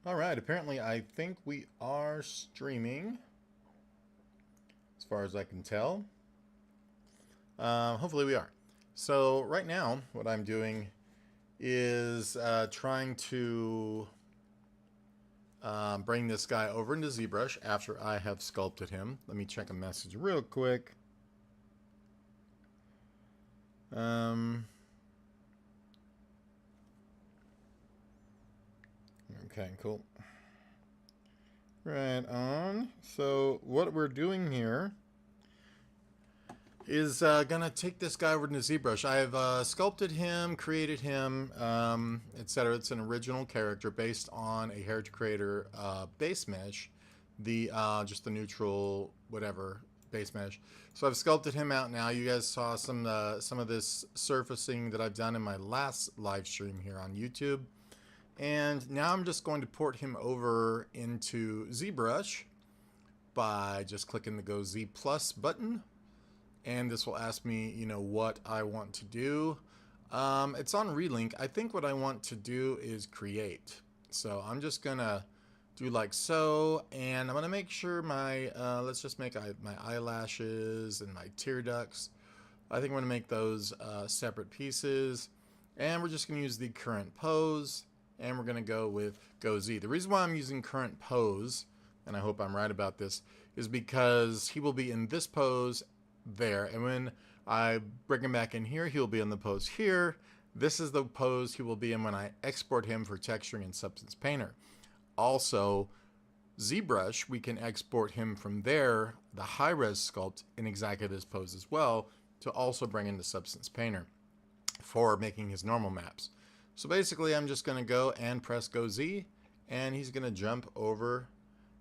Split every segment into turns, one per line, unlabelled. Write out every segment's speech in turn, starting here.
All right, apparently I think we are streaming, as far as I can tell. Hopefully we are. So right now, what I'm doing is trying to bring this guy over into ZBrush after I have sculpted him. Let me check a message real quick. Okay, cool. Right on. So what we're doing here is gonna take this guy over to ZBrush. I've sculpted him, created him, etc. It's an original character based on a Heritage Creator base mesh, the just the neutral whatever base mesh. So I've sculpted him out now. You guys saw some of this surfacing that I've done in my last live stream here on YouTube. And now I'm just going to port him over into ZBrush by just clicking the Go Z Plus button. And this will ask me, you know, what I want to do. It's on relink. I think what I want to do is create. So I'm just gonna do like so, and I'm gonna make sure my, let's just make my eyelashes and my tear ducts. I think I'm gonna make those separate pieces. And we're just gonna use the current pose, and we're gonna go with Go Z. The reason why I'm using current pose, and I hope I'm right about this, is because he will be in this pose there, and when I bring him back in here, he'll be in the pose here. This is the pose he will be in when I export him for texturing in Substance Painter. Also, ZBrush, we can export him from there, the high-res sculpt, in exactly this pose as well, to also bring into Substance Painter for making his normal maps. So basically, I'm just going to go and press Go Z, and he's going to jump over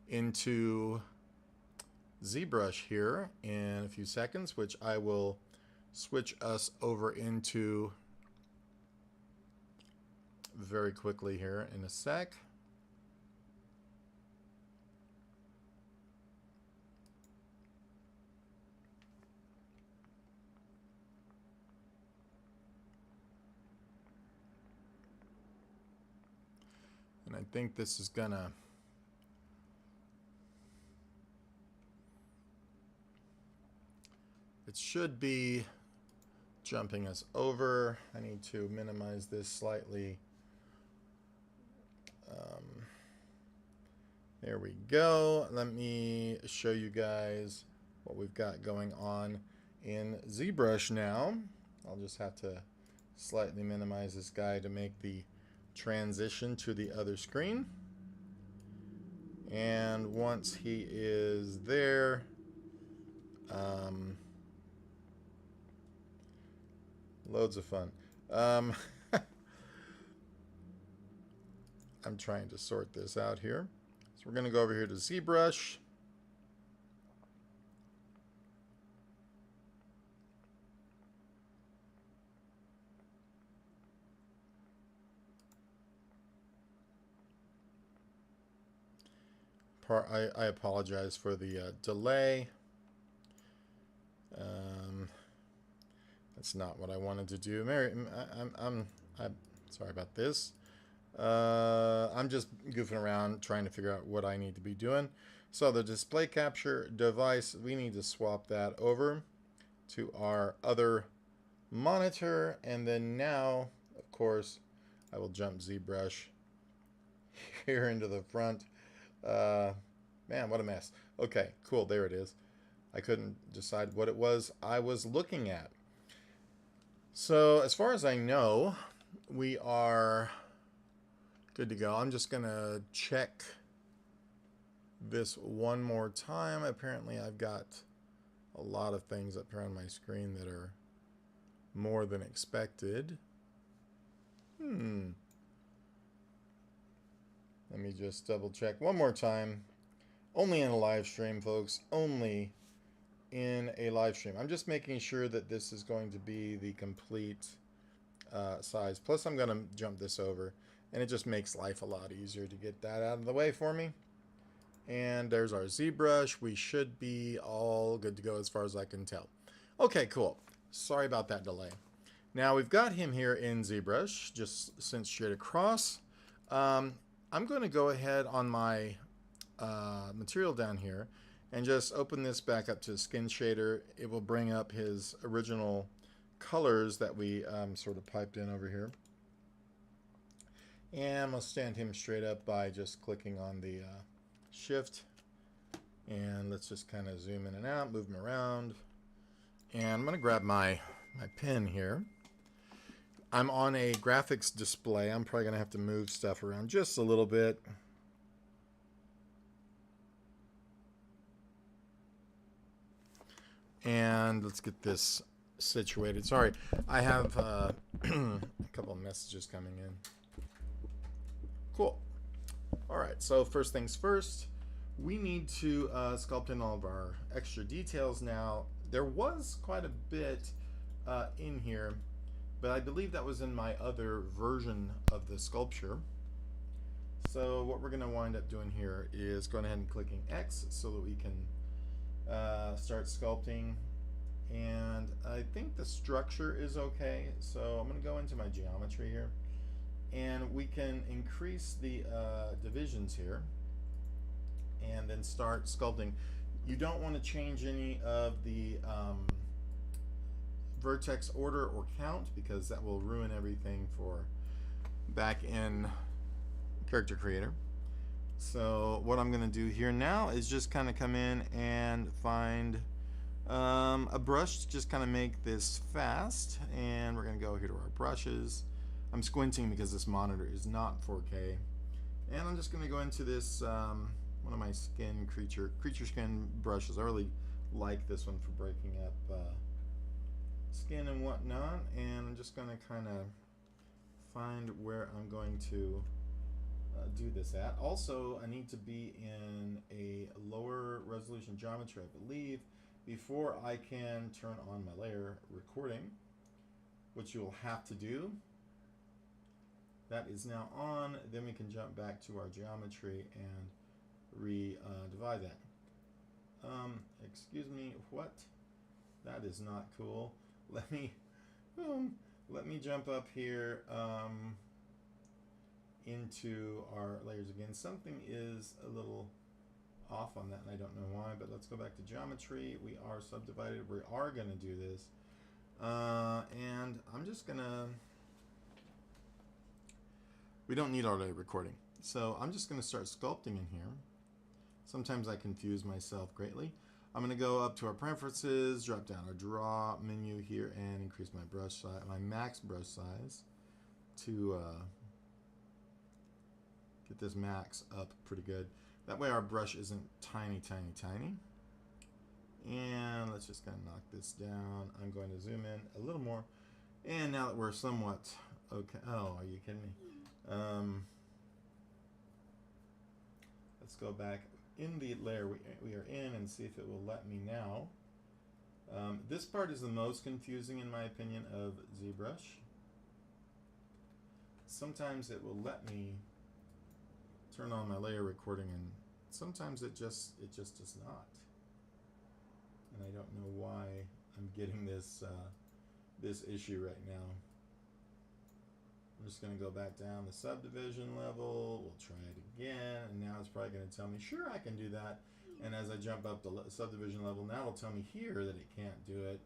into ZBrush here in a few seconds, which I will switch us over into very quickly here in a sec. And I think this is gonna it should be jumping us over. I need to minimize this slightly. There we go. Let me show you guys what we've got going on in ZBrush now. I'll just have to slightly minimize this guy to make the transition to the other screen. And once he is there, loads of fun. I'm trying to sort this out here. So we're going to go over here to ZBrush. I apologize for the delay. That's not what I wanted to do. Mary, I'm sorry about this. I'm just goofing around trying to figure out what I need to be doing. So the display capture device, we need to swap that over to our other monitor. And then now, of course, I will jump ZBrush here into the front. Man, what a mess. Okay, cool. There it is. I couldn't decide what it was I was looking at. So as far as I know, we are good to go. I'm just going to check this one more time. Apparently I've got a lot of things up here on my screen that are more than expected. Let me just double check one more time. Only in a live stream, folks. Only in a live stream. I'm just making sure that this is going to be the complete size. Plus I'm going to jump this over. And it just makes life a lot easier to get that out of the way for me. And there's our ZBrush. We should be all good to go as far as I can tell. Okay, cool. Sorry about that delay. Now we've got him here in ZBrush, just cinch straight across. I'm I'm going to go ahead on my material down here and just open this back up to skin shader. It will bring up his original colors that we sort of piped in over here. And I'm going to stand him straight up by just clicking on the shift. And let's just kind of zoom in and out, move him around. And I'm going to grab my pen here. I'm on a graphics display. I'm probably going to have to move stuff around just a little bit. And let's get this situated. Sorry, I have a couple of messages coming in. Cool. All right, so first things first, we need to sculpt in all of our extra details now. There was quite a bit in here, but I believe that was in my other version of the sculpture. So what we're going to wind up doing here is going ahead and clicking X so that we can start sculpting. And I think the structure is okay, so I'm going to go into my geometry here, and we can increase the divisions here and then start sculpting. You don't want to change any of the vertex order or count, because that will ruin everything for back in Character Creator. So what I'm going to do here now is just kind of come in and find a brush to just kind of make this fast, and we're going to go here to our brushes. I'm squinting because this monitor is not 4K, and I'm just going to go into this one of my creature skin brushes. I really like this one for breaking up skin and whatnot, and I'm just going to kind of find where I'm going to do this at. Also, I need to be in a lower resolution geometry, I believe, before I can turn on my layer recording, which you will have to do. That is now on. Then we can jump back to our geometry and divide that. Excuse me, what? That is not cool. Let me jump up here into our layers again. Something is a little off on that, and I don't know why, but let's go back to geometry. We are subdivided. We are going to do this. And I'm just going to... We don't need our layer recording. So I'm just going to start sculpting in here. Sometimes I confuse myself greatly. I'm going to go up to our preferences, drop down our draw menu here, and increase my brush size, my max brush size, to get this max up pretty good. That way our brush isn't tiny, tiny, tiny. And let's just kind of knock this down. I'm going to zoom in a little more. And now that we're somewhat okay. Oh, are you kidding me? Let's go back in the layer we are in and see if it will let me now. This part is the most confusing, in my opinion, of ZBrush. Sometimes it will let me turn on my layer recording, and sometimes it just does not. And I don't know why I'm getting this this issue right now. I'm just going to go back down the subdivision level. We'll try it again, and now it's probably going to tell me, sure, I can do that. And as I jump up the subdivision level, now it'll tell me here that it can't do it.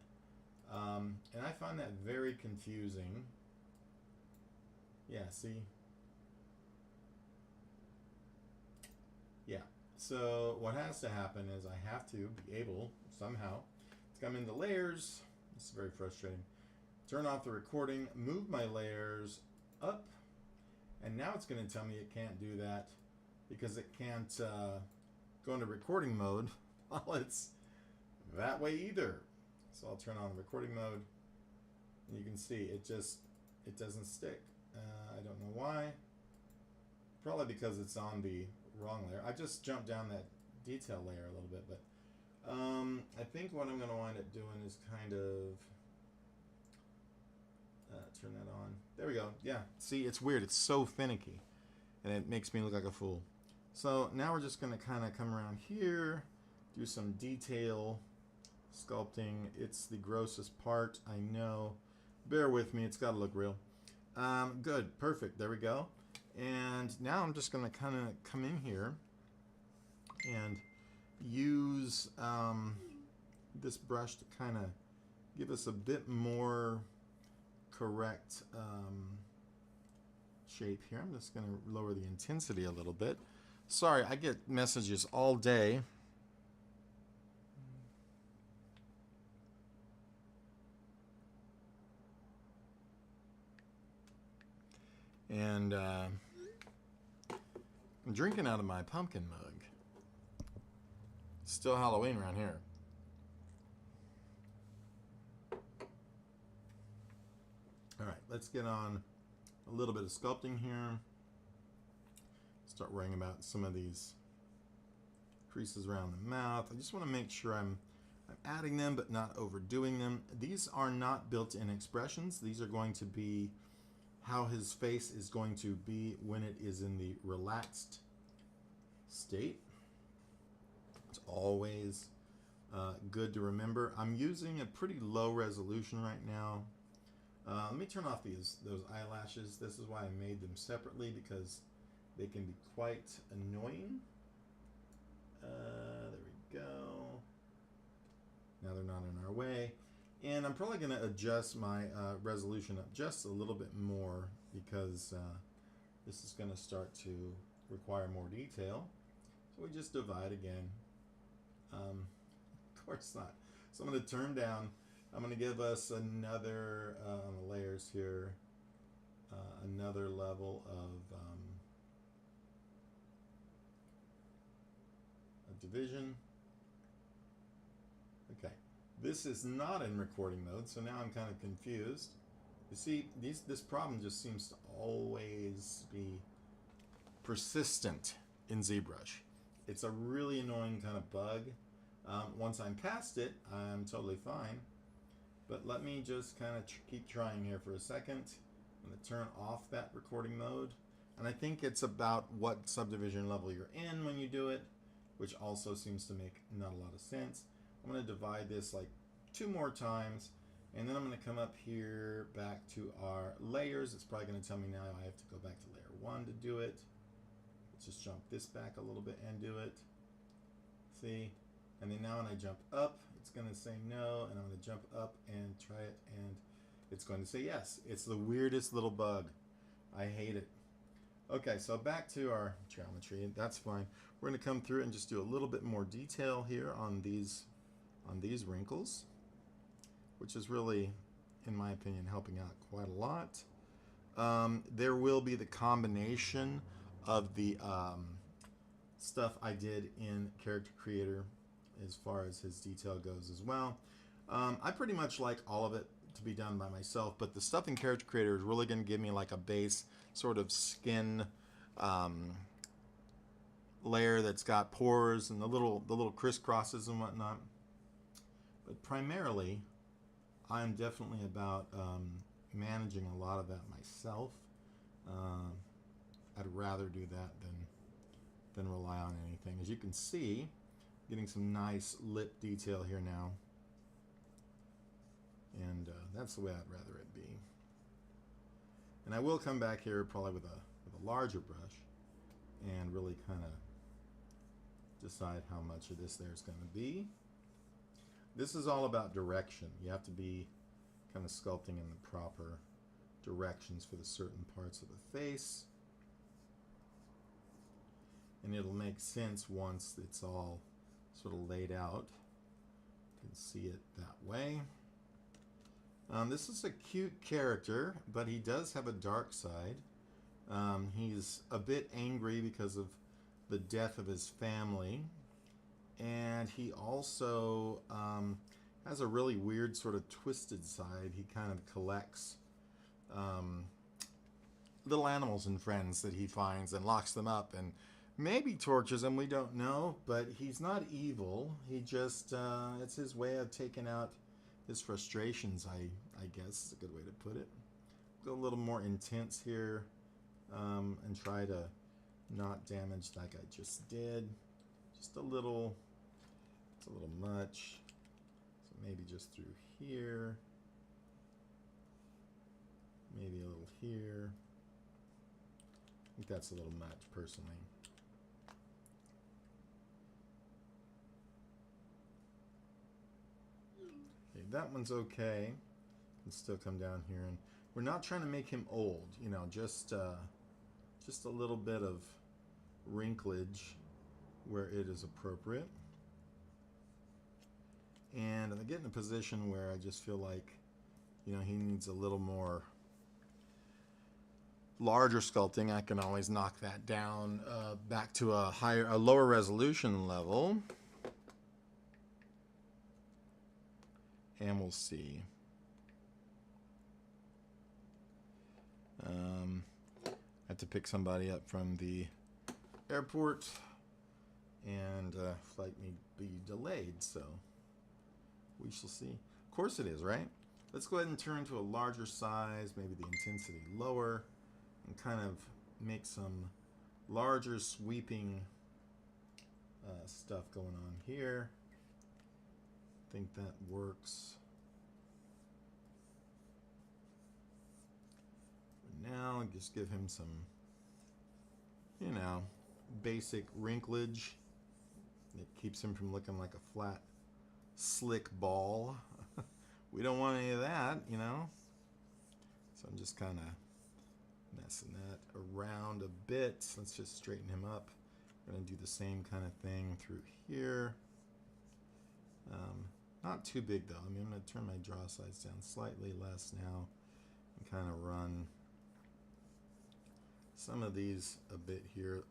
And I find that very confusing. Yeah, see? Yeah. So what has to happen is I have to be able, somehow, to come into layers. This is very frustrating. Turn off the recording, move my layers up, and now it's going to tell me it can't do that because it can't go into recording mode while it's that way either. So I'll turn on recording mode, and you can see it doesn't stick. I don't know why. Probably because it's on the wrong layer. I just jumped down that detail layer a little bit, but I think what I'm going to wind up doing is kind of turn that on. There we go. Yeah. See, it's weird. It's so finicky, and it makes me look like a fool. So now we're just going to kind of come around here, do some detail sculpting. It's the grossest part, I know. Bear with me. It's got to look real. Good. Perfect. There we go. And now I'm just going to kind of come in here and use this brush to kind of give us a bit more correct shape here. I'm just going to lower the intensity a little bit. Sorry, I get messages all day. And I'm drinking out of my pumpkin mug. It's still Halloween around here. All right, let's get on a little bit of sculpting here. Start worrying about some of these creases around the mouth. I just want to make sure I'm adding them but not overdoing them. These are not built-in expressions. These are going to be how his face is going to be when it is in the relaxed state. It's always good to remember. I'm using a pretty low resolution right now. Let me turn off those eyelashes. This is why I made them separately, because they can be quite annoying. There we go. Now they're not in our way. And I'm probably going to adjust my resolution up just a little bit more, because this is going to start to require more detail. So we just divide again. Of course not. So I'm going to turn down. I'm going to give us another on the layers here, another level of a division. Okay, this is not in recording mode, so now I'm kind of confused. You see, this problem just seems to always be persistent in ZBrush. It's a really annoying kind of bug. Once I'm past it, I'm totally fine. But let me just kind of keep trying here for a second. I'm going to turn off that recording mode. And I think it's about what subdivision level you're in when you do it, which also seems to make not a lot of sense. I'm going to divide this like 2 more times. And then I'm going to come up here back to our layers. It's probably going to tell me now I have to go back to layer 1 to do it. Let's just jump this back a little bit and do it. See? And then now when I jump up, it's going to say no, and I'm going to jump up and try it, and it's going to say yes. It's the weirdest little bug. I hate it. Okay, so back to our geometry. That's fine. We're going to come through and just do a little bit more detail here on these wrinkles, which is really, in my opinion, helping out quite a lot. There will be the combination of the stuff I did in Character Creator as far as his detail goes as well. I pretty much like all of it to be done by myself, but the stuff in Character Creator is really going to give me like a base sort of skin layer that's got pores and the little crisscrosses and whatnot. But primarily, I'm definitely about managing a lot of that myself. I'd rather do that than rely on anything. As you can see, getting some nice lip detail here now, and that's the way I'd rather it be. And I will come back here probably with a larger brush and really kind of decide how much of this there's going to be. This is all about direction. You have to be kind of sculpting in the proper directions for the certain parts of the face, and it'll make sense once it's all sort of laid out. You can see it that way. This is a cute character, but he does have a dark side. He's a bit angry because of the death of his family, and he also has a really weird sort of twisted side. He kind of collects little animals and friends that he finds and locks them up and maybe tortures them, we don't know, but he's not evil. He just, it's his way of taking out his frustrations, I guess is a good way to put it. Go a little more intense here and try to not damage like I just did. Just a little, it's a little much. So maybe just through here. Maybe a little here. think that's a little much, personally. Okay, that one's okay. Can still come down here, and we're not trying to make him old, you know, just a little bit of wrinklage where it is appropriate. And I get in a position where I just feel like, you know, he needs a little more larger sculpting. I can always knock that down back to a lower resolution level. And we'll see. I have to pick somebody up from the airport, and flight may be delayed, so we shall see. Of course it is, right? Let's go ahead and turn to a larger size, maybe the intensity lower, and kind of make some larger sweeping stuff going on here. I think that works. Now, just give him some, you know, basic wrinklage. It keeps him from looking like a flat, slick ball. We don't want any of that, you know. So I'm just kind of messing that around a bit. Let's just straighten him up. We're going to do the same kind of thing through here. Not too big though. I mean, I'm going to turn my draw size down slightly less now and kind of run some of these a bit here.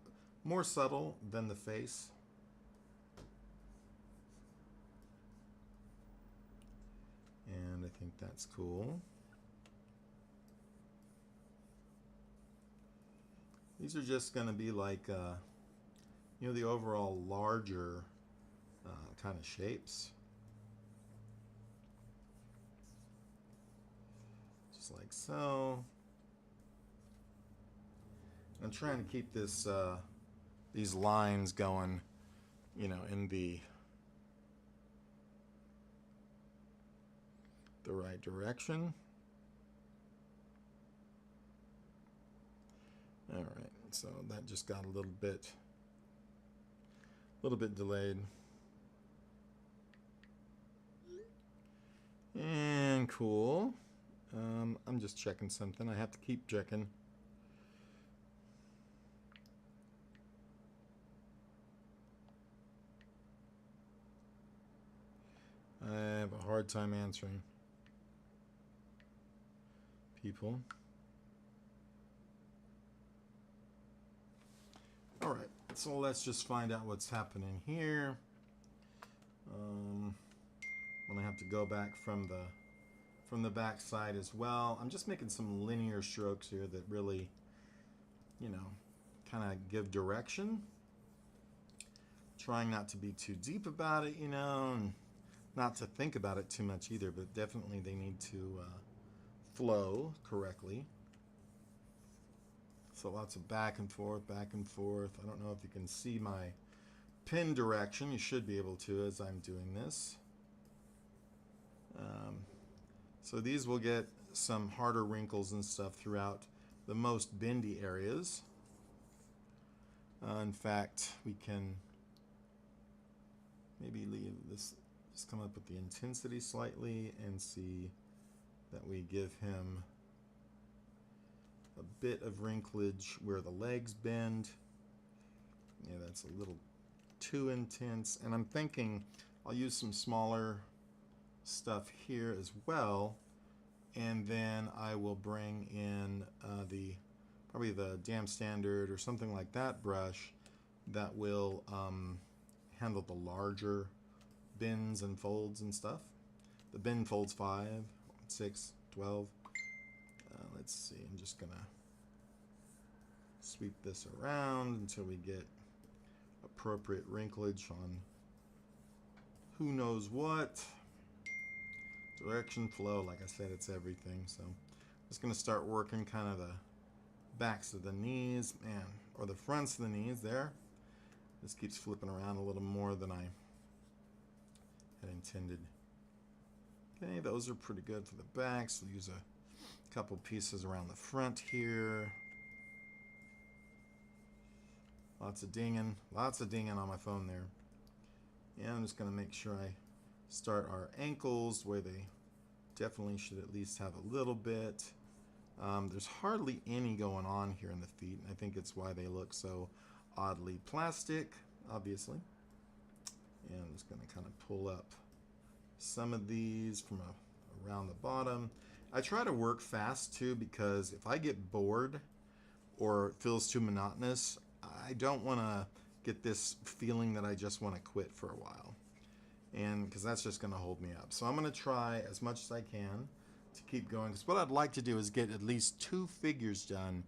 More subtle than the face. And I think that's cool. These are just going to be like, you know, the overall larger kind of shapes. Just like so. I'm trying to keep this, these lines going, you know, in the right direction. All right, so that just got a little bit delayed. And cool. I'm just checking something. I have to keep checking. I have a hard time answering people. All right, so let's just find out what's happening here. When I have to go back from the back side as well. I'm just making some linear strokes here that really, you know, kind of give direction. Trying not to be too deep about it, you know, and not to think about it too much either, but definitely they need to flow correctly. So lots of back and forth, back and forth. I don't know if you can see my pin direction. You should be able to as I'm doing this. So these will get some harder wrinkles and stuff throughout the most bendy areas. In fact, we can maybe leave this, just come up with the intensity slightly and see that we give him a bit of wrinklage where the legs bend. Yeah, that's a little too intense. And I'm thinking I'll use some smaller stuff here as well, and then I will bring in probably the Dam Standard or something like that brush that will handle the larger bends and folds and stuff. The bend folds 5, 6, 12. Let's see, I'm just gonna sweep this around until we get appropriate wrinklage on who knows what. Direction, flow, like I said, it's everything. So I'm just going to start working kind of the backs of the knees, man, or the fronts of the knees there. This keeps flipping around a little more than I had intended. Okay, those are pretty good for the backs. We'll use a couple pieces around the front here. Lots of dinging on my phone there. And I'm just going to make sure I start our ankles where they definitely should at least have a little bit. There's hardly any going on here in the feet, and I think it's why they look so oddly plastic, obviously. And I'm just going to kind of pull up some of these from around the bottom. I try to work fast too, because if I get bored or it feels too monotonous, I don't want to get this feeling that I just want to quit for a while, and because that's just going to hold me up. So I'm going to try as much as I can to keep going, because what I'd like to do is get at least 2 figures done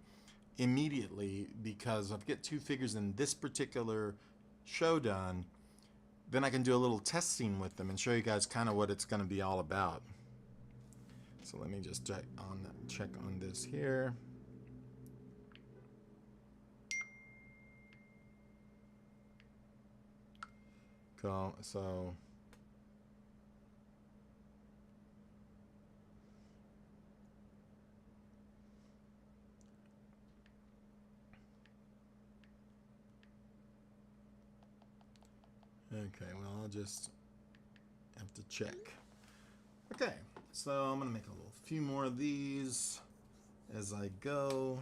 immediately, because if I get 2 figures in this particular show done, then I can do a little test scene with them and show you guys kind of what it's going to be all about. So let me just check on this here. Cool. So okay, well, I'll just have to check. Okay, so I'm gonna make a few more of these as I go.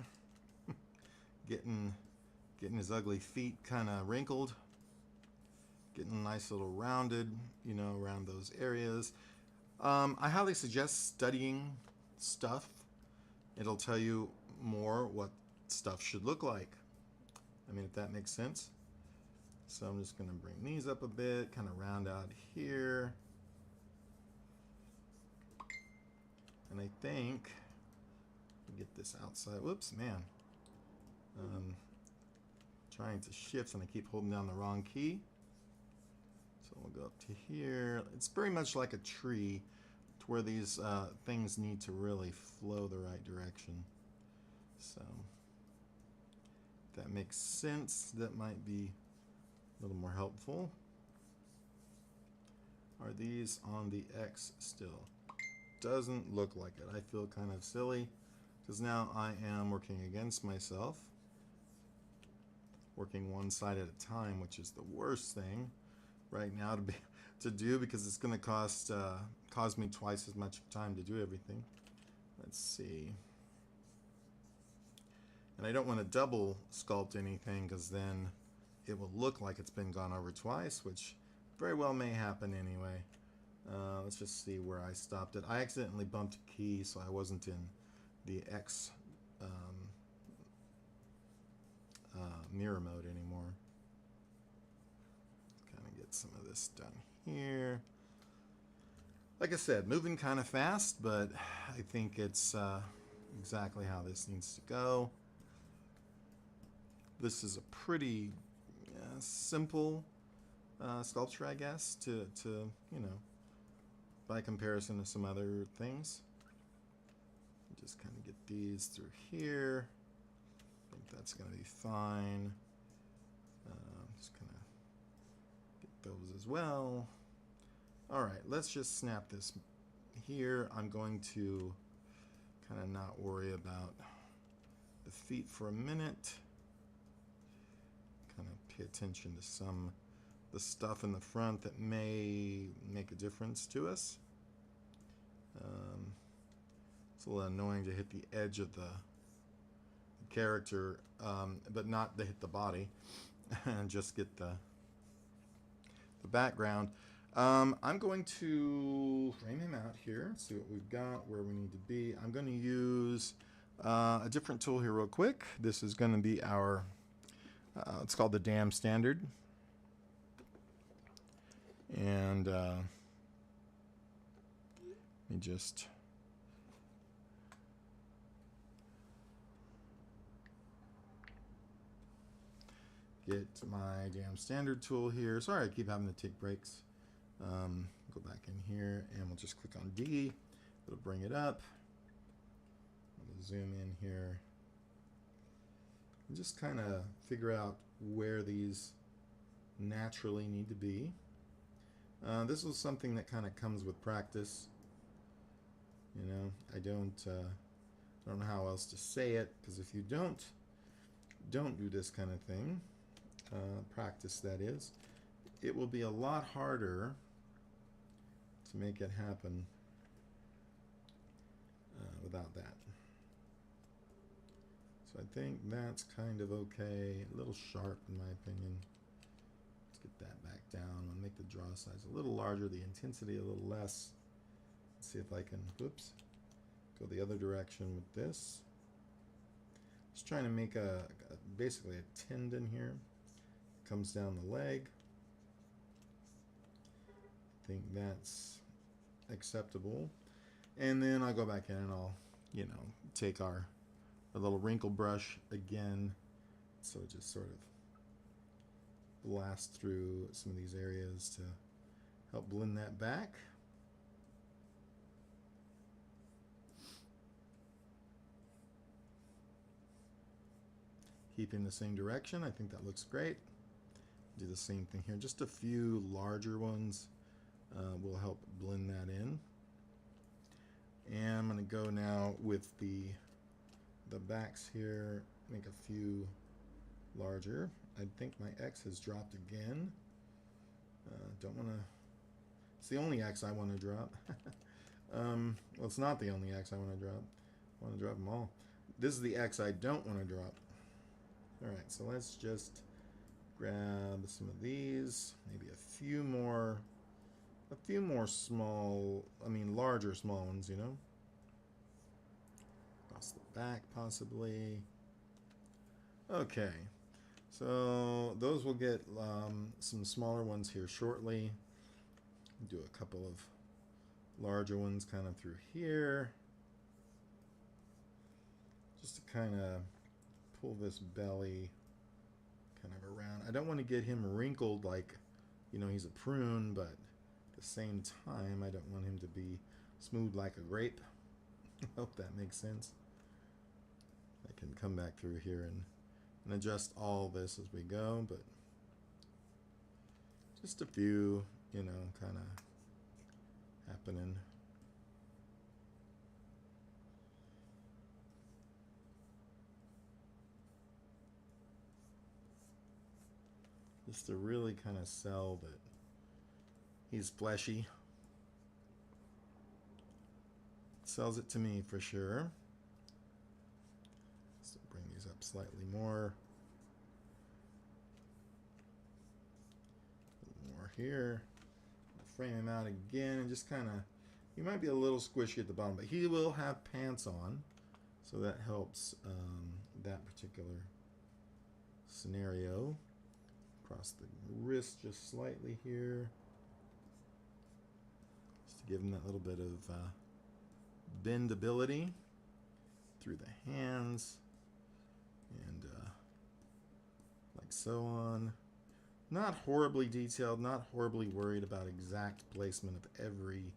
Getting his ugly feet kind of wrinkled. Getting nice little rounded, you know, around those areas. I highly suggest studying stuff. It'll tell you more what stuff should look like. I mean, if that makes sense. So I'm just going to bring these up a bit, kind of round out here. And I think, get this outside. Whoops, man. Trying to shift and I keep holding down the wrong key. So we'll go up to here. It's very much like a tree, to where these things need to really flow the right direction. So if that makes sense, that might be a little more helpful. Are these on the X still? Doesn't look like it. I feel kind of silly, because now I am working against myself. Working one side at a time, which is the worst thing right now to do, because it's going to cause me twice as much time to do everything. Let's see. And I don't want to double sculpt anything, because then it will look like it's been gone over twice, which very well may happen anyway. Let's just see where I stopped it. I accidentally bumped a key, so I wasn't in the X mirror mode anymore. Kind of get some of this done here. Like I said, moving kind of fast, but I think it's exactly how this needs to go. This is a pretty simple sculpture, I guess, to you know, by comparison to some other things. Just kind of get these through here. I think that's going to be fine. Just kind of get those as well. All right, let's just snap this here. I'm going to kind of not worry about the feet for a minute. Kind of pay attention to the stuff in the front that may make a difference to us. It's a little annoying to hit the edge of the character, but not to hit the body, and just get the background. I'm going to frame him out here, see what we've got, where we need to be. I'm going to use a different tool here real quick. This is going to be our, it's called the Dam Standard. And let me just get my Dam Standard tool here. Sorry, I keep having to take breaks. Go back in here and we'll just click on D. It'll bring it up. We'll zoom in here and just kind of figure out where these naturally need to be. This was something that kind of comes with practice. You know, I don't know how else to say it, because if you don't do this kind of thing, practice that is. It will be a lot harder to make it happen without that. So I think that's kind of okay. A little sharp in my opinion. Let's get that back down. I'll make the draw size a little larger, the intensity a little less. Let's see if I can, whoops, go the other direction with this. Just trying to make basically a tendon here. Comes down the leg. I think that's acceptable. And then I'll go back in and I'll, you know, take our little wrinkle brush again. So just sort of blast through some of these areas to help blend that back. Keep in the same direction. I think that looks great. Do the same thing here. Just a few larger ones will help blend that in. And I'm going to go now with the backs here, make a few larger. I think my X has dropped again. Don't want to, it's the only X I want to drop. Well, it's not the only X I want to drop. I want to drop them all. This is the X I don't want to drop. All right, so let's just grab some of these, maybe a few more small, larger small ones, you know. Across the back, possibly. Okay, so those will get some smaller ones here shortly. Do a couple of larger ones kind of through here. Just to kind of pull this belly kind of around. I don't want to get him wrinkled like, you know, he's a prune, but at the same time, I don't want him to be smooth like a grape. I hope that makes sense. I can come back through here and adjust all this as we go, but just a few, you know, kind of happening. Just to really kind of sell that he's fleshy. Sells it to me for sure. So bring these up slightly more. A little more here. I'll frame him out again and just kind of, he might be a little squishy at the bottom, but he will have pants on. So that helps that particular scenario. Across the wrist just slightly here. Just to give him that little bit of bendability through the hands and like so on. Not horribly detailed, not horribly worried about exact placement of every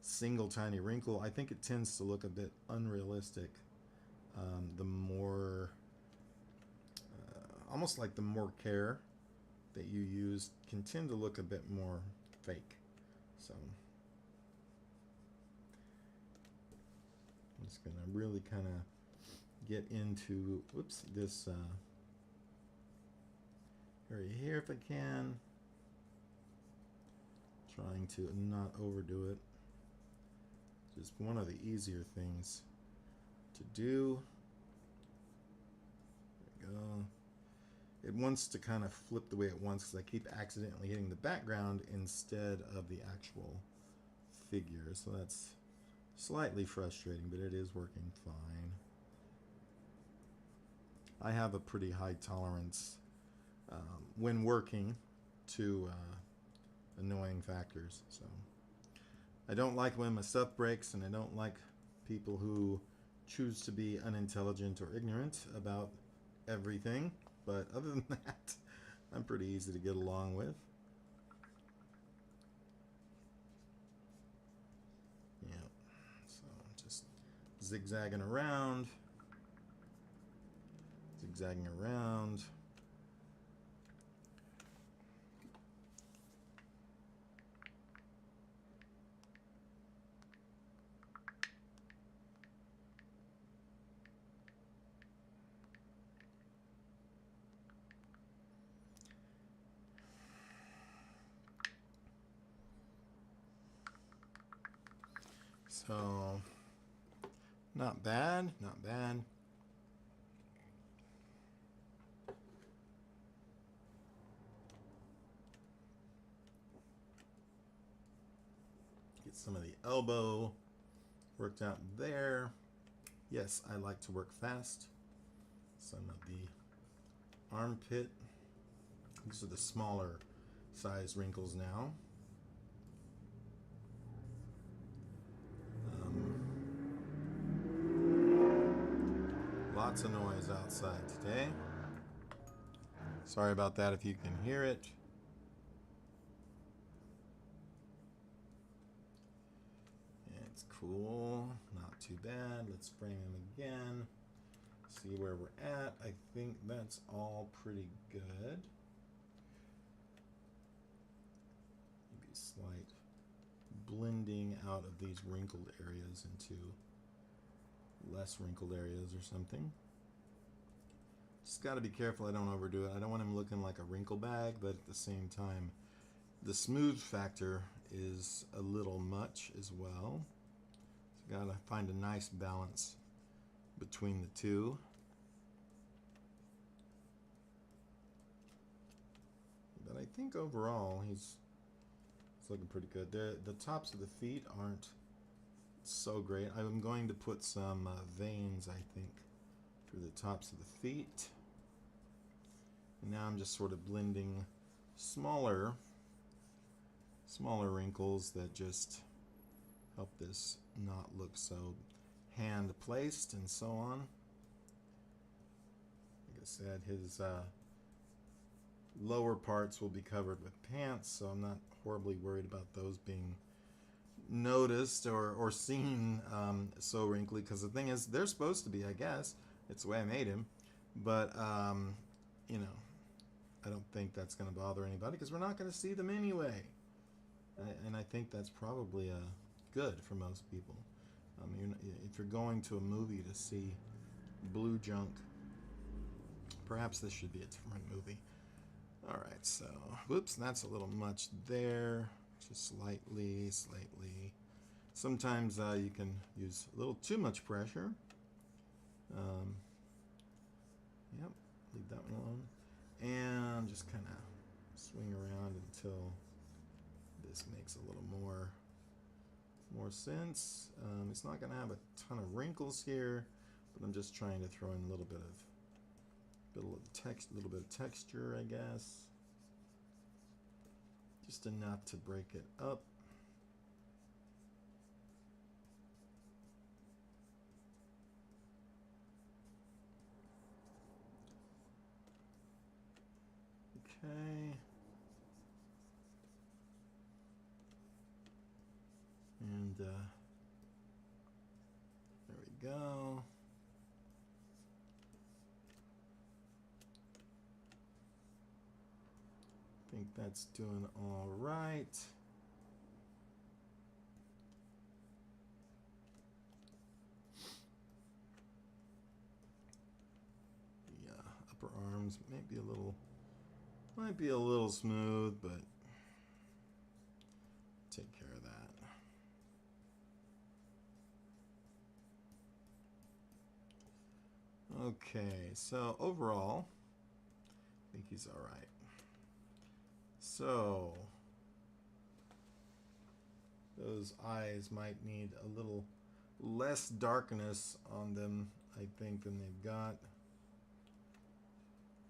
single tiny wrinkle. I think it tends to look a bit unrealistic the more, almost like the more care that you use can tend to look a bit more fake. So I'm just going to really kind of get into, whoops, this area here if I can. Trying to not overdo it. Just one of the easier things to do. There we go. It wants to kind of flip the way it wants because I keep accidentally hitting the background instead of the actual figure. So that's slightly frustrating, but it is working fine. I have a pretty high tolerance when working to annoying factors. So I don't like when my stuff breaks, and I don't like people who choose to be unintelligent or ignorant about everything. But other than that, I'm pretty easy to get along with. Yeah, so just zigzagging around. Zigzagging around. So, not bad, not bad. Get some of the elbow worked out there. Yes, I like to work fast. Some of the armpit. These are the smaller size wrinkles now. Lots of noise outside today. Sorry about that if you can hear it. It's cool, not too bad. Let's frame him again. See where we're at. I think that's all pretty good. Maybe slight blending out of these wrinkled areas into less wrinkled areas or something. Just got to be careful I don't overdo it. I don't want him looking like a wrinkle bag, but at the same time, the smooth factor is a little much as well. So got to find a nice balance between the two. But I think overall he's looking pretty good. The tops of the feet aren't so great. I'm going to put some veins, I think, through the tops of the feet. And now I'm just sort of blending smaller wrinkles that just help this not look so hand placed and so on. Like I said, his lower parts will be covered with pants, so I'm not horribly worried about those being noticed or seen so wrinkly, because the thing is, they're supposed to be, I guess. It's the way I made him. But, you know, I don't think that's going to bother anybody because we're not going to see them anyway. And I think that's probably good for most people. If you're going to a movie to see blue junk, perhaps this should be a different movie. All right, so, whoops, that's a little much there. Just slightly. Sometimes you can use a little too much pressure. Yep, leave that one alone. And just kind of swing around until this makes a little more sense. It's not going to have a ton of wrinkles here, but I'm just trying to throw in a little bit of texture, I guess. Just enough to break it up. Okay. And there we go. I think that's doing all right. The upper arms might be a little smooth, but take care of that. Okay, so overall, I think he's all right. So, those eyes might need a little less darkness on them, I think, than they've got.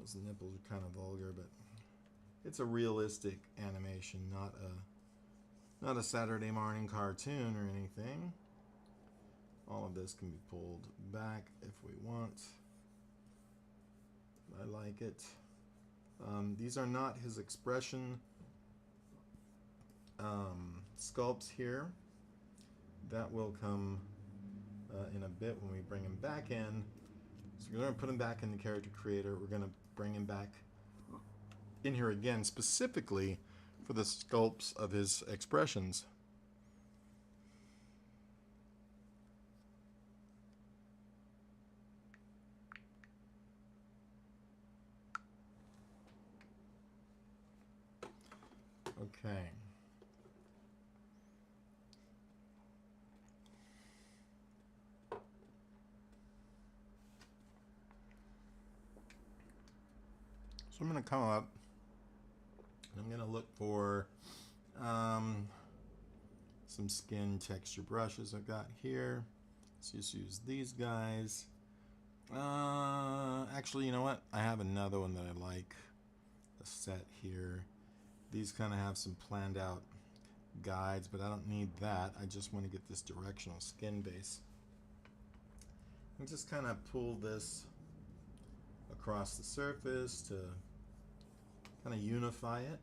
Those nipples are kind of vulgar, but it's a realistic animation, not a Saturday morning cartoon or anything. All of this can be pulled back if we want. I like it. These are not his expression sculpts here. That will come in a bit when we bring him back in. So we're going to put him back in the character creator. We're going to bring him back in here again, specifically for the sculpts of his expressions. Okay. So I'm going to come up and I'm going to look for some skin texture brushes I've got here. Let's just use these guys. Actually, you know what? I have another one that I like. A set here. These kind of have some planned out guides, but I don't need that. I just want to get this directional skin base. And just kind of pull this across the surface to kind of unify it.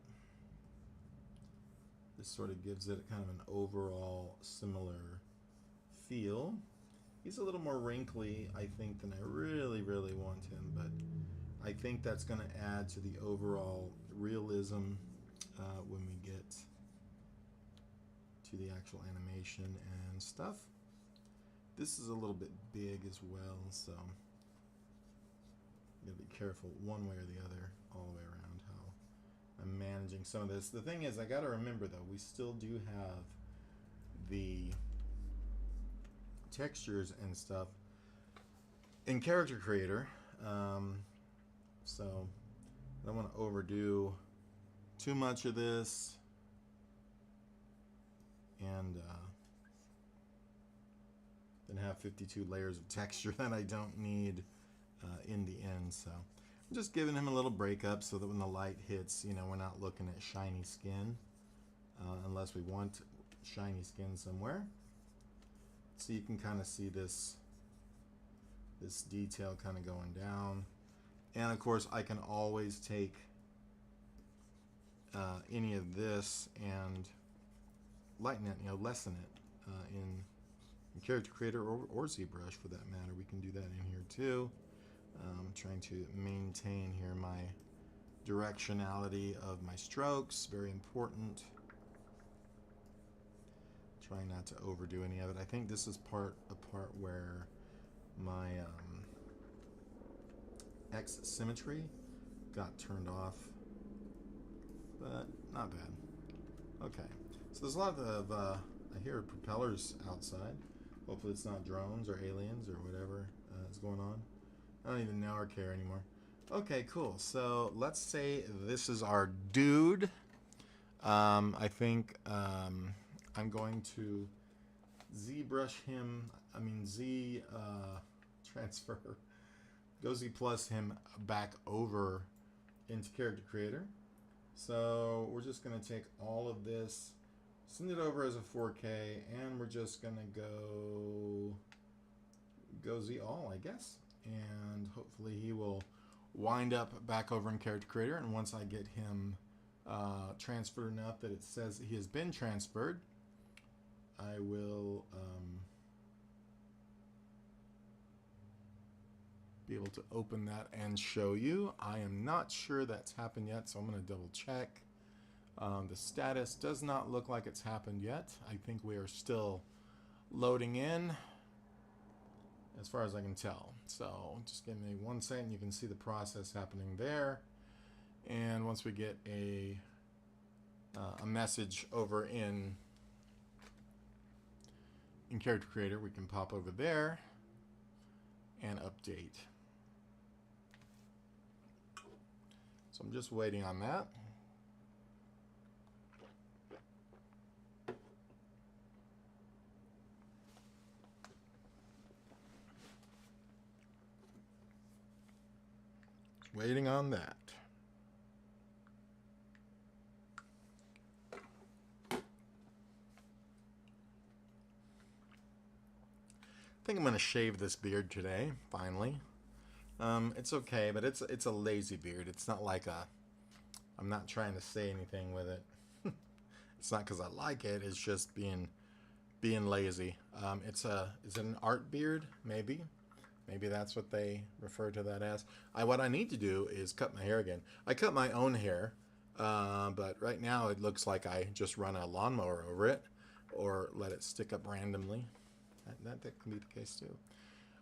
This sort of gives it kind of an overall similar feel. He's a little more wrinkly, I think, than I really want him, but I think that's going to add to the overall realism when we get to the actual animation and stuff. This is a little bit big as well, so you gotta be careful one way or the other all the way around how I'm managing some of this. The thing is, I gotta remember though, we still do have the textures and stuff in Character Creator, so I don't want to overdo too much of this and then have 52 layers of texture that I don't need in the end. So I'm just giving him a little break up so that when the light hits, you know, we're not looking at shiny skin unless we want shiny skin somewhere. So you can kind of see this detail kind of going down. And of course I can always take any of this and lighten it, you know, lessen it in Character Creator or ZBrush for that matter. We can do that in here too. I'm trying to maintain here my directionality of my strokes, very important. Trying not to overdo any of it. I think this is a part where my X symmetry got turned off, but not bad. Okay, so there's a lot of I hear propellers outside. Hopefully it's not drones or aliens or whatever is going on. I don't even know or care anymore. Okay, cool. So let's say this is our dude. I think I'm going to ZBrush him. I mean transfer. Go Z plus him back over into Character Creator. So we're just going to take all of this, send it over as a 4K, and we're just going to go Z all, I guess. And hopefully he will wind up back over in Character Creator. And once I get him transferred enough that it says he has been transferred, I will be able to open that and show you. I am not sure that's happened yet, so I'm going to double check. The status does not look like it's happened yet. I think we are still loading in as far as I can tell. So just give me 1 second. You can see the process happening there. And once we get a message over in Character Creator, we can pop over there and update. So I'm just waiting on that. Waiting on that. I think I'm going to shave this beard today, finally. It's okay, but it's a lazy beard. It's not like I'm not trying to say anything with it. It's not because I like it. It's just being lazy. It's an art beard, maybe. Maybe that's what they refer to that as. What I need to do is cut my hair again. I cut my own hair, but right now it looks like I just run a lawnmower over it or let it stick up randomly. That can be the case too.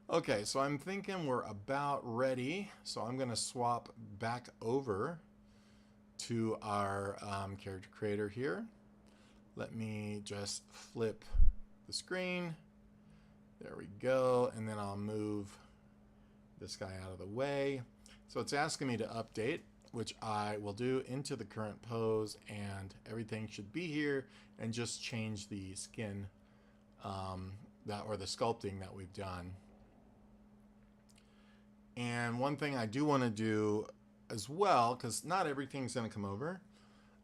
Okay, so I'm thinking we're about ready. So I'm going to swap back over to our Character Creator here. Let me just flip the screen. There we go. And then I'll move this guy out of the way. So it's asking me to update. which I will do into the current pose, and everything should be here, and just change the skin or the sculpting that we've done. And one thing I do want to do as well, because not everything's going to come over,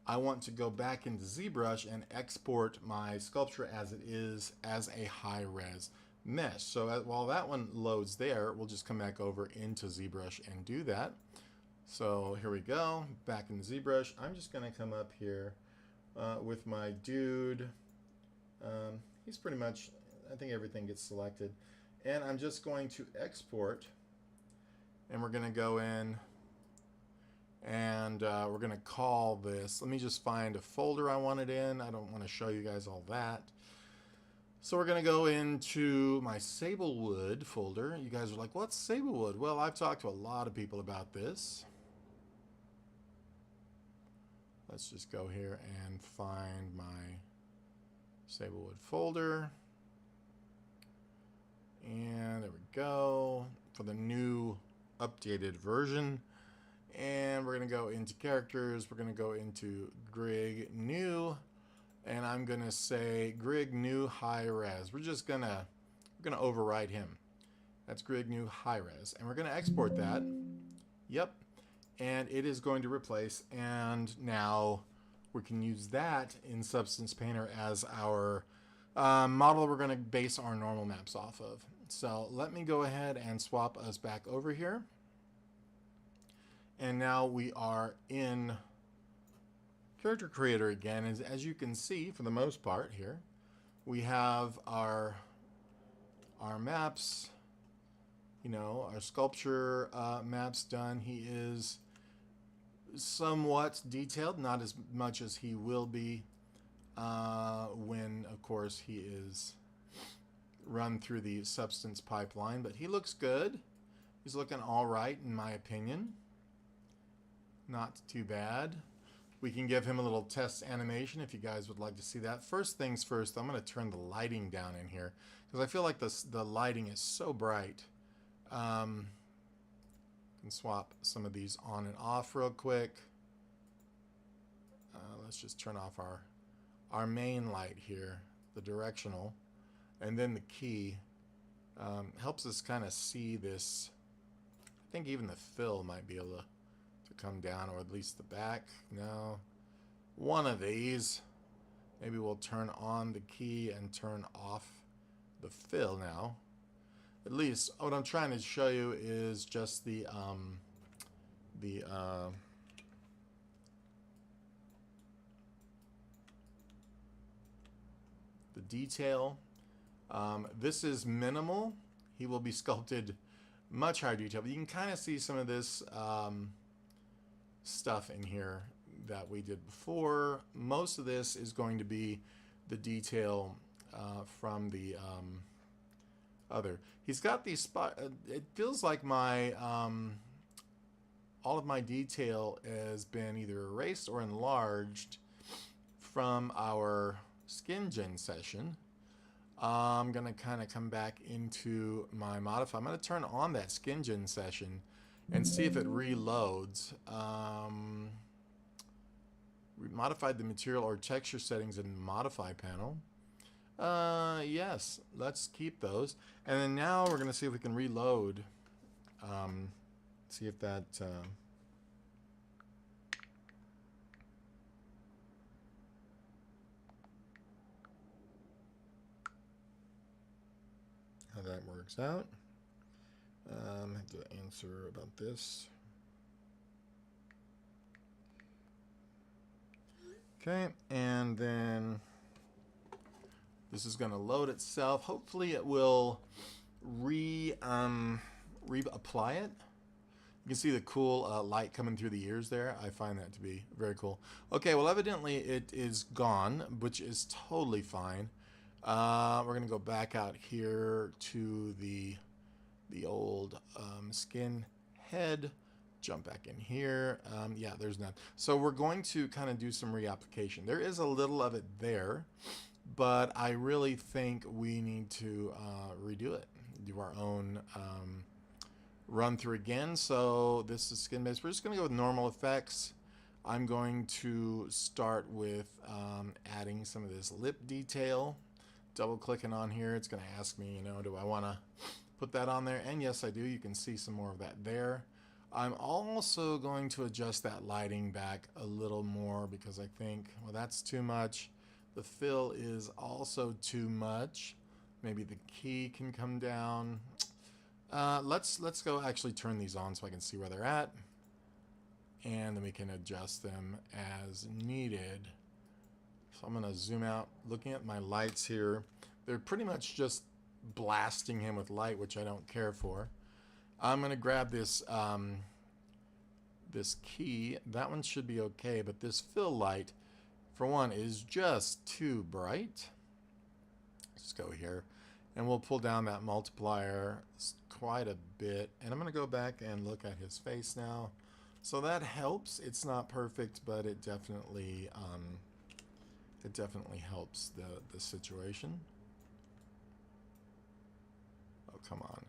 I want to go back into ZBrush and export my sculpture as it is as a high-res mesh. So while that one loads there, we'll just come back over into ZBrush and do that. So here we go, back in ZBrush. I'm just going to come up here with my dude. He's pretty much, I think everything gets selected. And I'm just going to export, and we're going to go in, and we're going to call this. Let me just find a folder I want it in. I don't want to show you guys all that. So we're going to go into my Sablewood folder. You guys are like, what's Sablewood? Well, I've talked to a lot of people about this. Let's just go here and find my Sablewood folder. And there we go for the new updated version. And we're going to go into characters. We're going to go into Grig New. And I'm going to say Grig New High Res. We're going to override him. That's Grig New High Res. And we're going to export that. Yep. And it is going to replace. And now we can use that in Substance Painter as our model we're going to base our normal maps off of. So let me go ahead and swap us back over here. And now we are in Character Creator again. As you can see, for the most part here, we have our maps, you know, our sculpture maps done. He is somewhat detailed, not as much as he will be when, of course, he is run through the Substance pipeline. But he looks good. He's looking all right, in my opinion. Not too bad. We can give him a little test animation if you guys would like to see that. First things first, I'm going to turn the lighting down in here because I feel like the lighting is so bright. Can swap some of these on and off real quick. Let's just turn off our main light here, the directional, and then the key helps us kind of see this. I think even the fill might be able to come down, or at least the back. No, one of these. Maybe we'll turn on the key and turn off the fill now. At least what I'm trying to show you is just the detail. This is minimal. He will be sculpted much higher detail, but you can kind of see some of this stuff in here that we did before. Most of this is going to be the detail from the other. He's got these spot. It feels like my all of my detail has been either erased or enlarged from our skin gen session. I'm gonna kind of come back into my modify. I'm gonna turn on that skin gen session and see if it reloads. We modified the material or texture settings in the modify panel. Yes, let's keep those. And then now we're going to see if we can reload. See if that... how that works out. I have to answer about this. Okay, and then this is going to load itself. Hopefully it will reapply it. You can see the cool light coming through the ears there. I find that to be very cool. Okay, well evidently it is gone, which is totally fine. We're going to go back out here to the old skin head, jump back in here. Yeah, there's none. So we're going to kind of do some reapplication. There is a little of it there, but I really think we need to redo it, do our own run through again. So this is skin based. We're just going to go with normal effects. I'm going to start with adding some of this lip detail. Double clicking on here, it's going to ask me, you know, do I want to put that on there? And yes, I do. You can see some more of that there. I'm also going to adjust that lighting back a little more because I think, well, that's too much. The fill is also too much. Maybe the key can come down. Let's go actually turn these on so I can see where they're at. And then we can adjust them as needed. So I'm going to zoom out. Looking at my lights here, they're pretty much just blasting him with light, which I don't care for. I'm going to grab this this key. That one should be okay, but this fill light, for one, is just too bright. Let's go here, and we'll pull down that multiplier quite a bit. And I'm going to go back and look at his face now. So that helps. It's not perfect, but it definitely helps the situation. Oh, come on.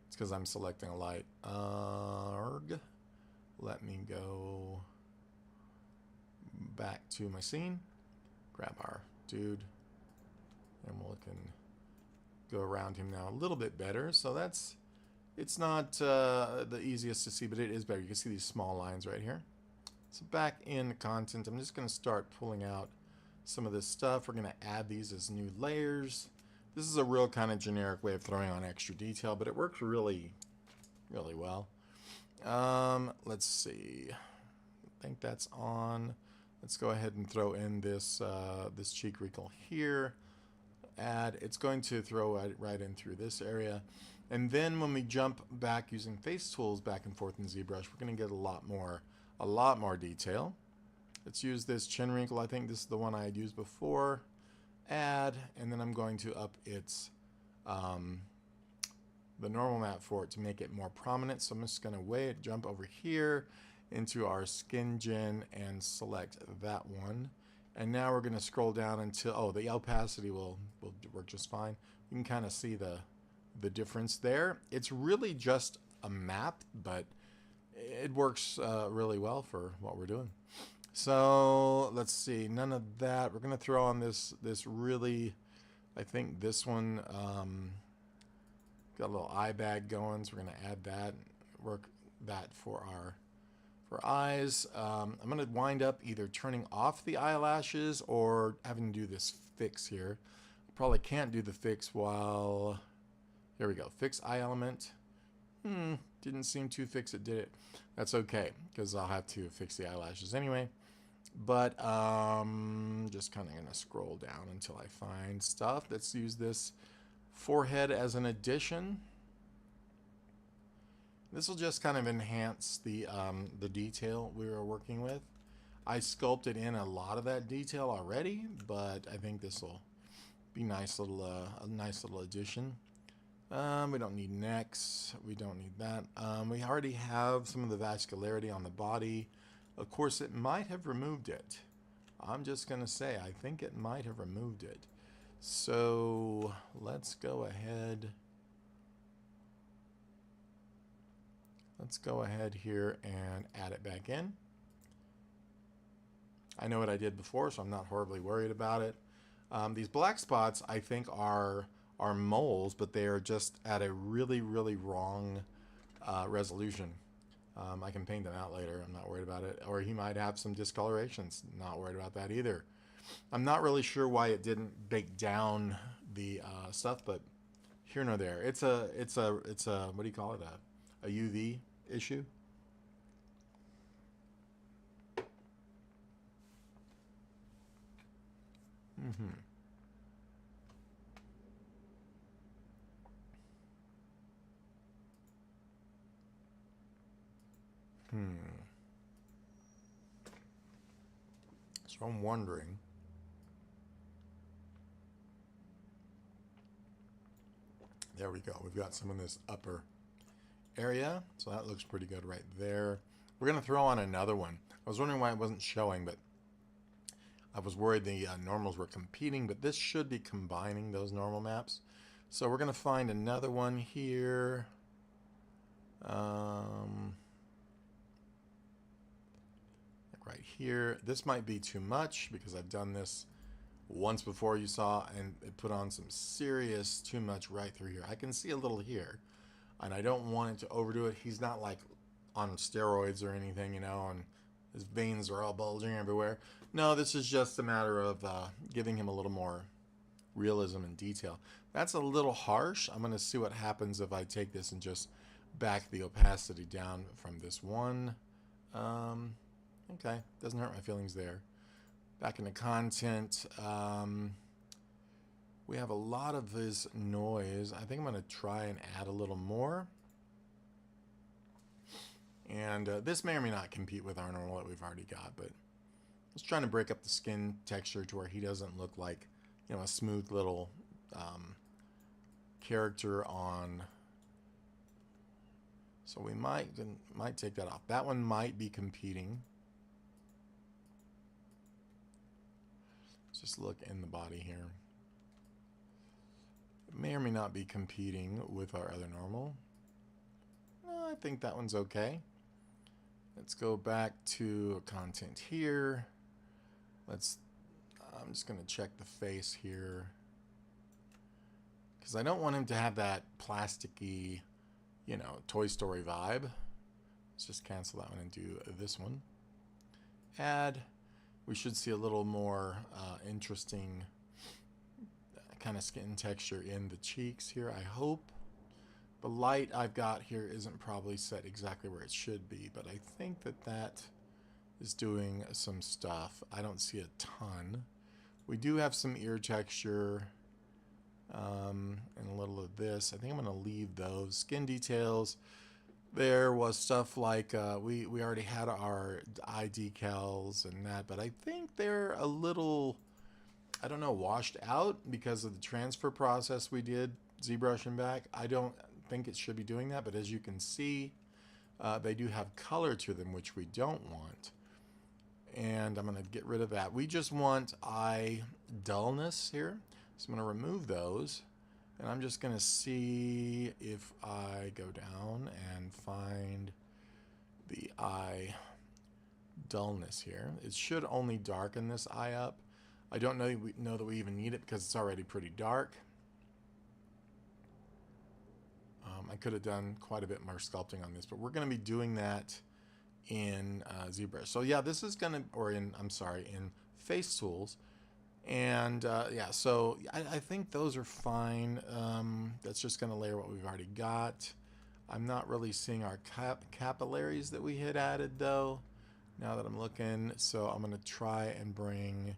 It's because I'm selecting a light. Let me go back to my scene. Grab our dude. And we can go around him now a little bit better. So that's... It's not the easiest to see, but it is better. You can see these small lines right here. So back in the content, I'm just going to start pulling out some of this stuff. We're going to add these as new layers. This is a real kind of generic way of throwing on extra detail, but it works really, really well. Let's see. I think that's on. Let's go ahead and throw in this this cheek wrinkle here. Add. It's going to throw right in through this area. And then when we jump back using face tools back and forth in ZBrush, we're going to get a lot more detail. Let's use this chin wrinkle. I think this is the one I had used before. Add, and then I'm going to up its the normal map for it to make it more prominent. So I'm just going to jump over here into our skin gen and select that one. And now we're going to scroll down until, oh, the opacity will work just fine. You can kind of see the difference there. It's really just a map, but it works really well for what we're doing. So let's see, none of that. We're going to throw on this really, I think this one got a little eye bag going, so we're going to add that, work that for our eyes. I'm going to wind up either turning off the eyelashes or having to do this fix here. Probably can't do the fix while... Here we go. Fix eye element. Didn't seem to fix it, did it? That's okay, because I'll have to fix the eyelashes anyway. But just kind of going to scroll down until I find stuff. Let's use this forehead as an addition. This will just kind of enhance the detail we were working with. I sculpted in a lot of that detail already, but I think this will be a nice little addition. We don't need necks. We don't need that. We already have some of the vascularity on the body. Of course, it might have removed it. I'm just going to say, I think it might have removed it. So let's go ahead. Let's go ahead here and add it back in. I know what I did before, so I'm not horribly worried about it. These black spots, I think, are moles, but they are just at a really, really wrong resolution. I can paint them out later. I'm not worried about it. Or he might have some discolorations. Not worried about that either. I'm not really sure why it didn't bake down the stuff, but here nor there. It's a what do you call it? A UV issue. So I'm wondering. There we go. We've got some in this upper area. So that looks pretty good right there. We're going to throw on another one. I was wondering why it wasn't showing, but I was worried the normals were competing, but this should be combining those normal maps. So we're going to find another one here. Like right here. This might be too much because I've done this once before, you saw, and it put on some serious too much right through here. I can see a little here, and I don't want it to overdo it. He's not like on steroids or anything, you know, and his veins are all bulging everywhere. No, this is just a matter of giving him a little more realism and detail. That's a little harsh. I'm going to see what happens if I take this and just back the opacity down from this one. Okay, doesn't hurt my feelings there. Back into content, we have a lot of this noise. I think I'm going to try and add a little more. And this may or may not compete with our normal that we've already got, but I was trying to break up the skin texture to where he doesn't look like, you know, a smooth little character on. So we might take that off. That one might be competing. Just look in the body here. It may or may not be competing with our other normal. I think that one's okay. Let's go back to content here. I'm just going to check the face here, because I don't want him to have that plasticky, you know, Toy Story vibe. Let's just cancel that one and do this one. Add. We should see a little more interesting kind of skin texture in the cheeks here, I hope. The light I've got here isn't probably set exactly where it should be, but I think that that is doing some stuff. I don't see a ton. We do have some ear texture and a little of this. I think I'm going to leave those. Skin details. There was stuff like we already had our eye decals and that, but I think they're a little, I don't know, washed out because of the transfer process we did, ZBrushing back. I don't think it should be doing that, but as you can see, they do have color to them, which we don't want. And I'm going to get rid of that. We just want eye dullness here. So I'm going to remove those. And I'm just going to see if I go down and find the eye dullness here. It should only darken this eye up. I don't know that we even need it because it's already pretty dark. I could have done quite a bit more sculpting on this, but we're going to be doing that in ZBrush. So yeah, this is going to, or in, I'm sorry, in Face Tools. And yeah, so I think those are fine. That's just going to layer what we've already got. I'm not really seeing our capillaries that we had added though, now that I'm looking. So I'm going to try and bring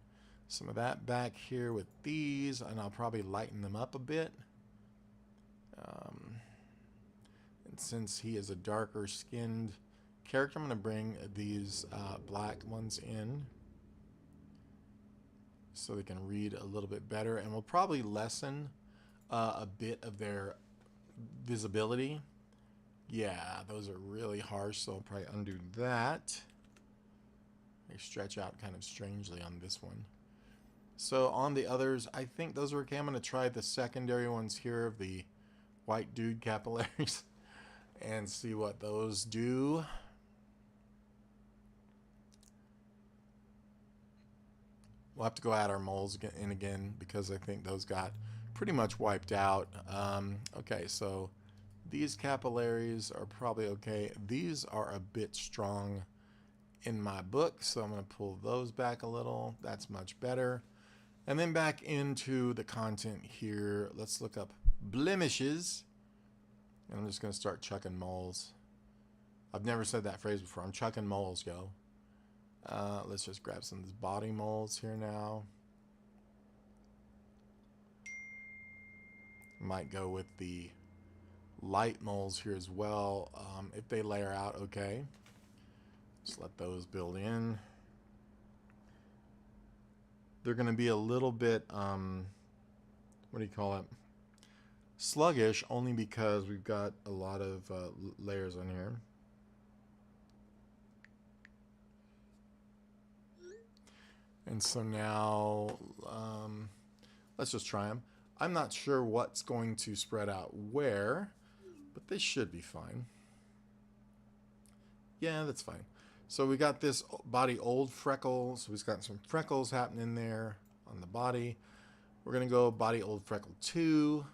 some of that back here with these, and I'll probably lighten them up a bit. And since he is a darker skinned character, I'm going to bring these black ones in, so they can read a little bit better, and we'll probably lessen a bit of their visibility. Yeah, those are really harsh, so I'll probably undo that. They stretch out kind of strangely on this one. So on the others, I think those are okay. I'm going to try the secondary ones here of the white dude capillaries and see what those do. We'll have to go add our moles in again because I think those got pretty much wiped out. Okay, so these capillaries are probably okay. These are a bit strong in my book, so I'm going to pull those back a little. That's much better. And then back into the content here, let's look up blemishes. And I'm just going to start chucking moles. I've never said that phrase before. I'm chucking moles, yo. Let's just grab some of these body molds here now. Might go with the light molds here as well. If they layer out, okay. Just let those build in. They're going to be a little bit, what do you call it? Sluggish, only because we've got a lot of layers on here. And so now, let's just try them. I'm not sure what's going to spread out where, but they should be fine. Yeah, that's fine. So we got this body old freckles. We've got some freckles happening there on the body. We're going to go body old freckle 2.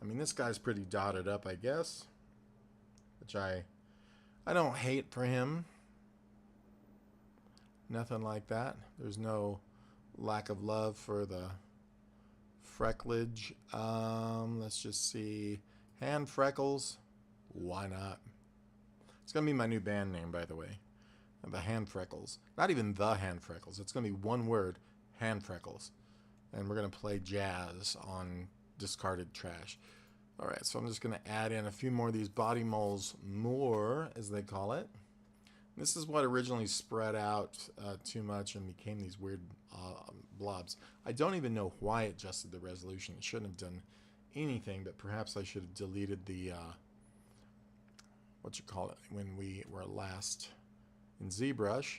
I mean, this guy's pretty dotted up, I guess. Which I don't hate for him. Nothing like that. There's no lack of love for the frecklage. Let's just see. Hand freckles. Why not? It's going to be my new band name, by the way. The Hand Freckles. Not even the Hand Freckles. It's going to be one word, Hand Freckles. And we're going to play jazz on discarded trash. Alright, so I'm just going to add in a few more of these body moles more, as they call it. This is what originally spread out too much and became these weird blobs. I don't even know why it adjusted the resolution. It shouldn't have done anything, but perhaps I should have deleted the, when we were last in ZBrush.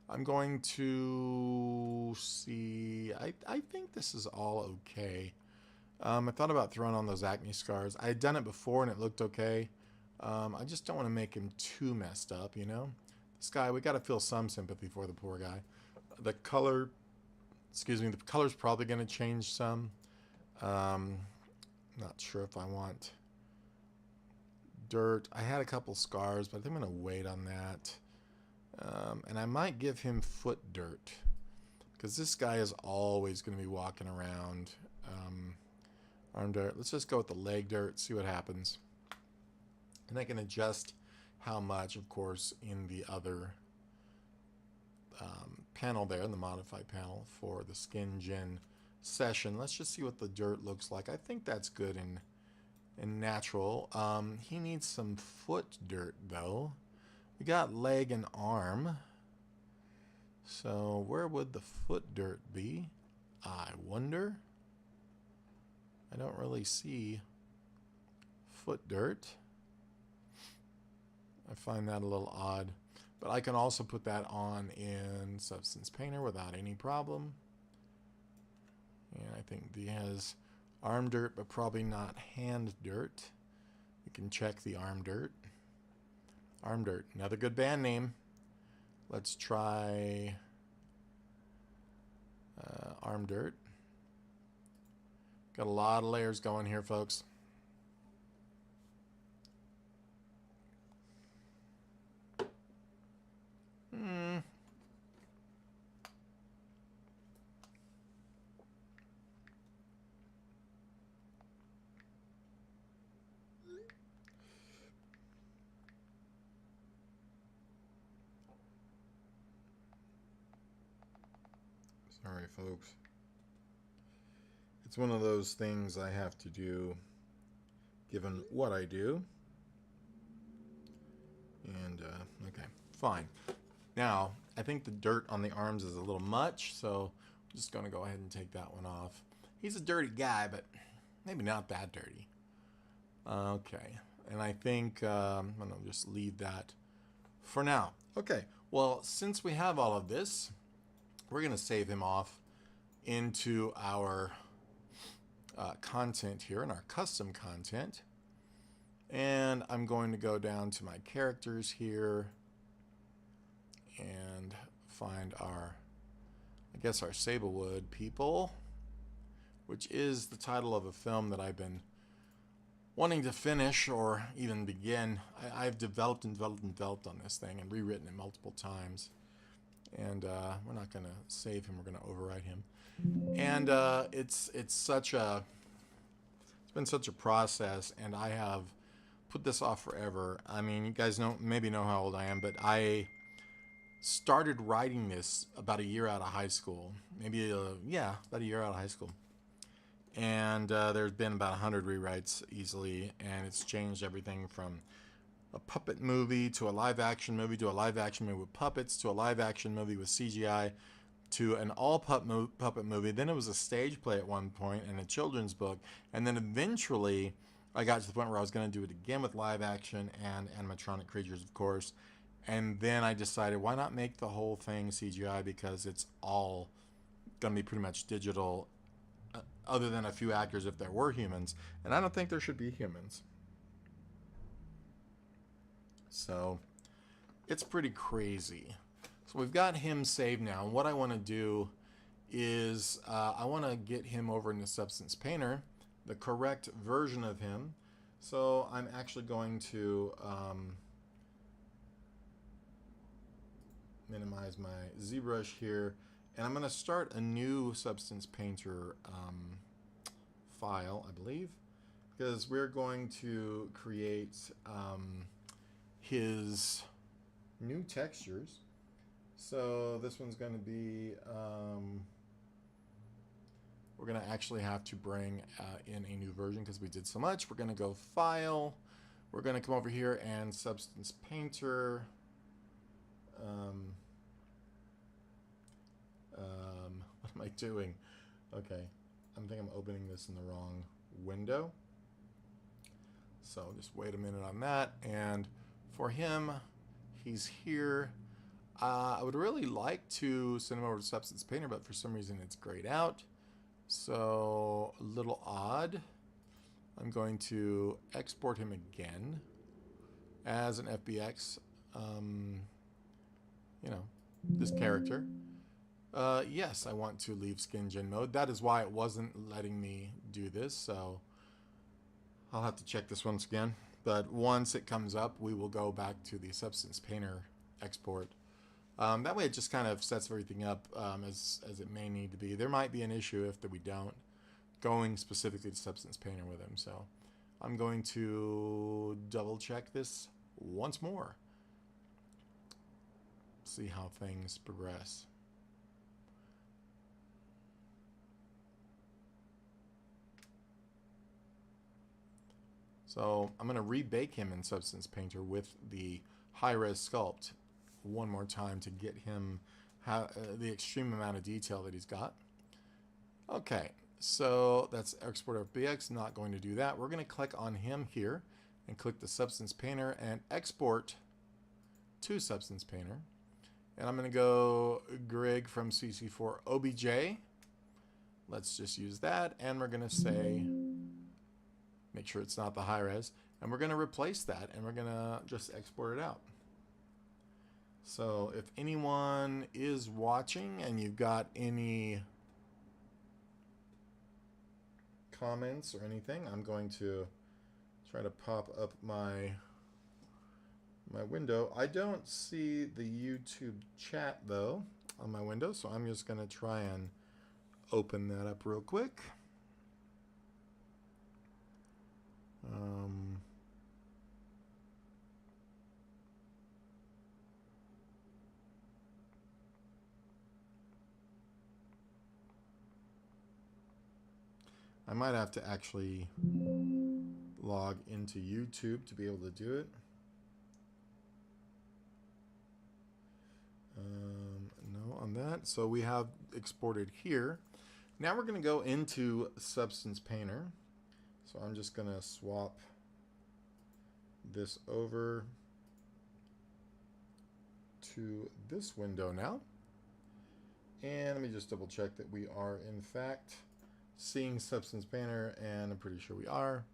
I'm going to see, I think this is all okay. I thought about throwing on those acne scars. I had done it before and it looked okay. I just don't want to make him too messed up, you know? This guy, we got to feel some sympathy for the poor guy. The color, the color's probably going to change some. Not sure if I want dirt. I had a couple scars, but I think I'm going to wait on that. And I might give him foot dirt, because this guy is always going to be walking around. Arm dirt. Let's just go with the leg dirt, see what happens. And I can adjust how much, of course, in the other panel there, in the modify panel for the skin gen session. Let's just see what the dirt looks like. I think that's good and natural. He needs some foot dirt, though. We got leg and arm. So where would the foot dirt be? I wonder. I don't really see foot dirt. I find that a little odd. But I can also put that on in Substance Painter without any problem. And I think he has arm dirt, but probably not hand dirt. We can check the arm dirt. Arm dirt, another good band name. Let's try arm dirt. Got a lot of layers going here, folks. Sorry, folks. It's one of those things I have to do given what I do. And, okay, fine. Now, I think the dirt on the arms is a little much, so I'm just going to go ahead and take that one off. He's a dirty guy, but maybe not that dirty. Okay, and I think I'm going to just leave that for now. Okay, well, since we have all of this, we're going to save him off into our content here, in our custom content. And I'm going to go down to my characters here and find our, I guess, our Sablewood people, which is the title of a film that I've been wanting to finish or even begin. I've developed and developed and developed on this thing and rewritten it multiple times. And we're not going to save him. We're going to overwrite him. And it's been such a process, and I have put this off forever. I mean, you guys maybe know how old I am, but I started writing this about a year out of high school. Maybe, yeah, about a year out of high school. And there's been about 100 rewrites easily, and it's changed everything from a puppet movie to a live action movie to a live action movie with puppets to a live action movie with CGI to an all puppet movie. Then it was a stage play at one point and a children's book. And then eventually I got to the point where I was going to do it again with live action and animatronic creatures, of course. And then I decided, why not make the whole thing CGI, because it's all going to be pretty much digital, other than a few actors if there were humans. And I don't think there should be humans. So it's pretty crazy. So we've got him saved now. And what I want to do is I want to get him over into Substance Painter, the correct version of him. So I'm actually going to minimize my ZBrush here, and I'm going to start a new Substance Painter file, I believe, because we're going to create his new textures. So this one's going to be, we're going to actually have to bring in a new version because we did so much. We're going to go File. We're going to come over here and Substance Painter. What am I doing? Okay, I think I'm opening this in the wrong window. So just wait a minute on that. And for him, he's here. I would really like to send him over to Substance Painter, but for some reason it's grayed out. So a little odd. I'm going to export him again as an FBX. You know, this character. Yes, I want to leave skin gen mode. That is why it wasn't letting me do this, so I'll have to check this once again. But once it comes up, we will go back to the Substance Painter export. That way it just kind of sets everything up as it may need to be. There might be an issue if we don't going specifically to Substance Painter with him. So I'm going to double check this once more. See how things progress. So I'm going to rebake him in Substance Painter with the high-res sculpt one more time to get him the extreme amount of detail that he's got. Okay, so that's export FBX. Not going to do that. We're going to click on him here and click the Substance Painter and export to Substance Painter. And I'm going to go Grig from CC4 OBJ. Let's just use that, and we're going to say, make sure it's not the high res, and we're going to replace that, and we're going to just export it out. So if anyone is watching and you've got any comments or anything, I'm going to try to pop up my window. I don't see the YouTube chat though on my window, so I'm just going to try and open that up real quick. I might have to actually log into YouTube to be able to do it. No on that. So we have exported here. Now we're going to go into Substance Painter. So I'm just going to swap this over to this window now. And let me just double check that we are in fact seeing Substance Painter, and I'm pretty sure we are.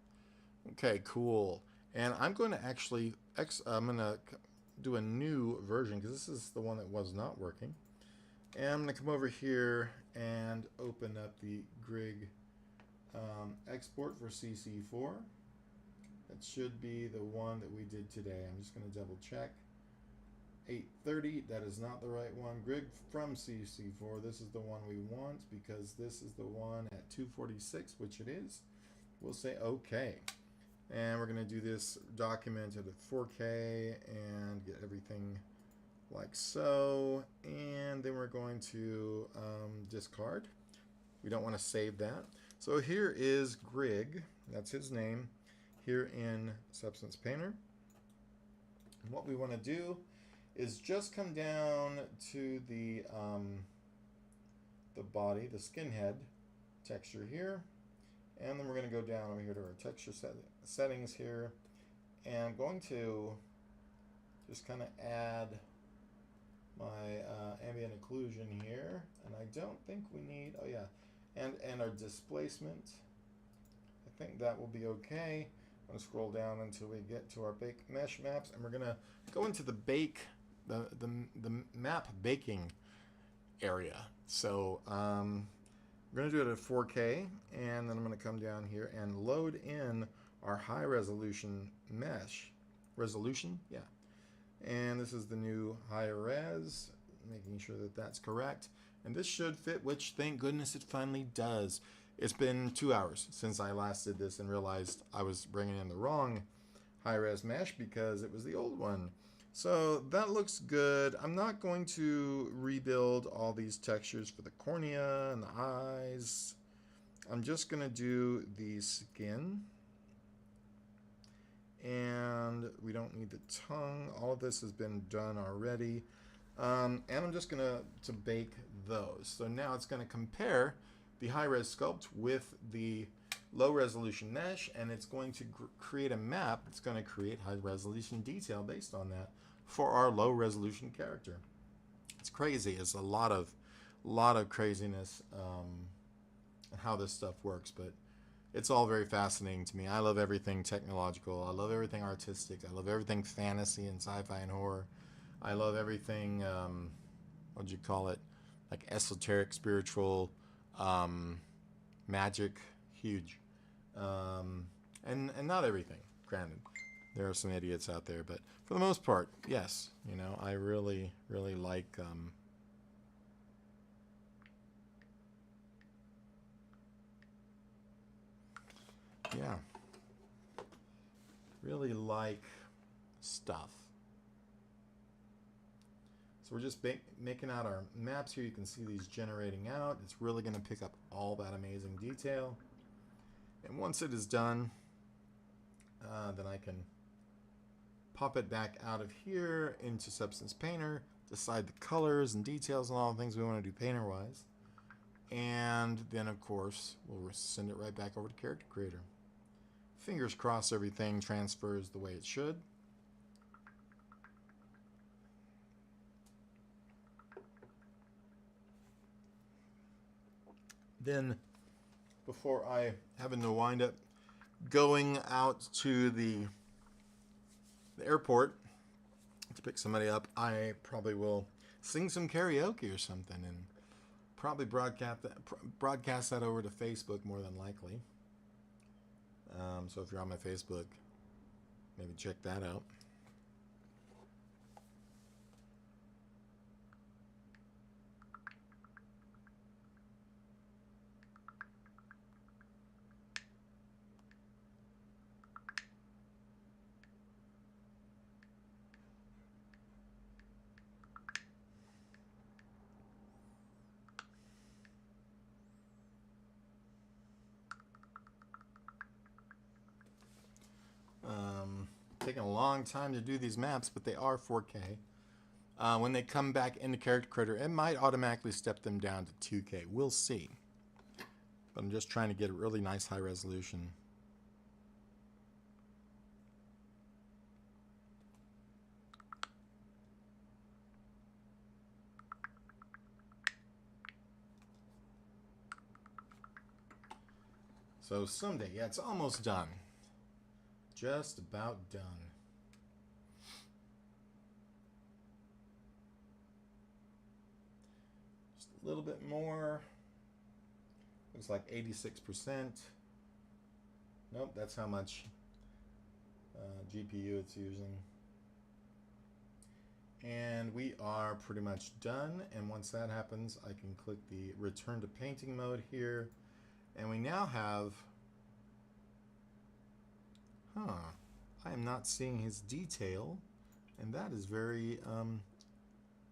Okay, cool. And I'm going to actually, I'm going to do a new version because this is the one that was not working. And I'm going to come over here and open up the Grig export for CC4. That should be the one that we did today. I'm just going to double check. 830, that is not the right one. Grig from CC4, this is the one we want because this is the one at 246, which it is. We'll say okay. And we're going to do this documented at 4K and get everything like so. And then we're going to discard. We don't want to save that. So here is Grig, that's his name, here in Substance Painter. And what we want to do is just come down to the body, the skin head texture here, and then we're going to go down over here to our texture settings here, and I'm going to just kind of add my ambient occlusion here, and I don't think we need, oh yeah, and our displacement. I think that will be okay. I'm going to scroll down until we get to our bake mesh maps, and we're going to go into the bake the map baking area. So I'm going to do it at 4K, and then I'm going to come down here and load in our high resolution mesh. Resolution? Yeah. And this is the new high res, making sure that that's correct. And this should fit, which thank goodness it finally does. It's been 2 hours since I last did this and realized I was bringing in the wrong high-res mesh because it was the old one. So that looks good. I'm not going to rebuild all these textures for the cornea and the eyes. I'm just going to do the skin. And we don't need the tongue. All of this has been done already. And I'm just going to bake those. So now it's going to compare the high-res sculpt with the low-resolution mesh, and it's going to create a map that's going to create high-resolution detail based on that for our low-resolution character. It's crazy. It's a lot of craziness and how this stuff works, but it's all very fascinating to me. I love everything technological. I love everything artistic. I love everything fantasy and sci-fi and horror. I love everything, what'd you call it? Like esoteric, spiritual, magic, huge. And not everything, granted. There are some idiots out there, but for the most part, yes. You know, I really like yeah. Really like stuff. So we're just making out our maps here. You can see these generating out. It's really going to pick up all that amazing detail. And once it is done, then I can pop it back out of here into Substance Painter, decide the colors and details and all the things we want to do painter-wise. And then, of course, we'll send it right back over to Character Creator. Fingers crossed everything transfers the way it should. Then, before I happen to wind up going out to the airport to pick somebody up, I probably will sing some karaoke or something and probably broadcast that over to Facebook more than likely. So if you're on my Facebook, maybe check that out. Taking a long time to do these maps, but they are 4K. When they come back into Character Creator, it might automatically step them down to 2K. We'll see. But I'm just trying to get a really nice high resolution. So someday, yeah, it's almost done. Just about done. Just a little bit more. Looks like 86%. Nope, that's how much GPU it's using. And we are pretty much done. And once that happens, I can click the return to painting mode here. And we now have... I am not seeing his detail, and that is very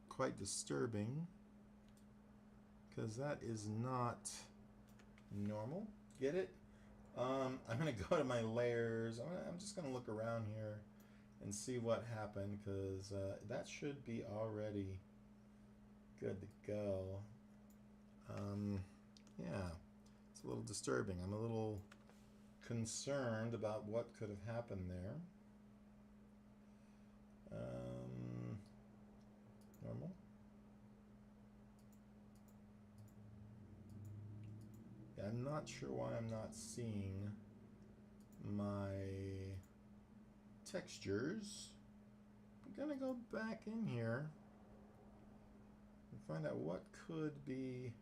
quite disturbing, because that is not normal. Get it? I'm gonna go to my layers. I'm just gonna look around here and see what happened, because that should be already good to go. Yeah, it's a little disturbing. I'm a little concerned about what could have happened there. Normal. Yeah, I'm not sure why I'm not seeing my textures. gonna go back in here and find out what could be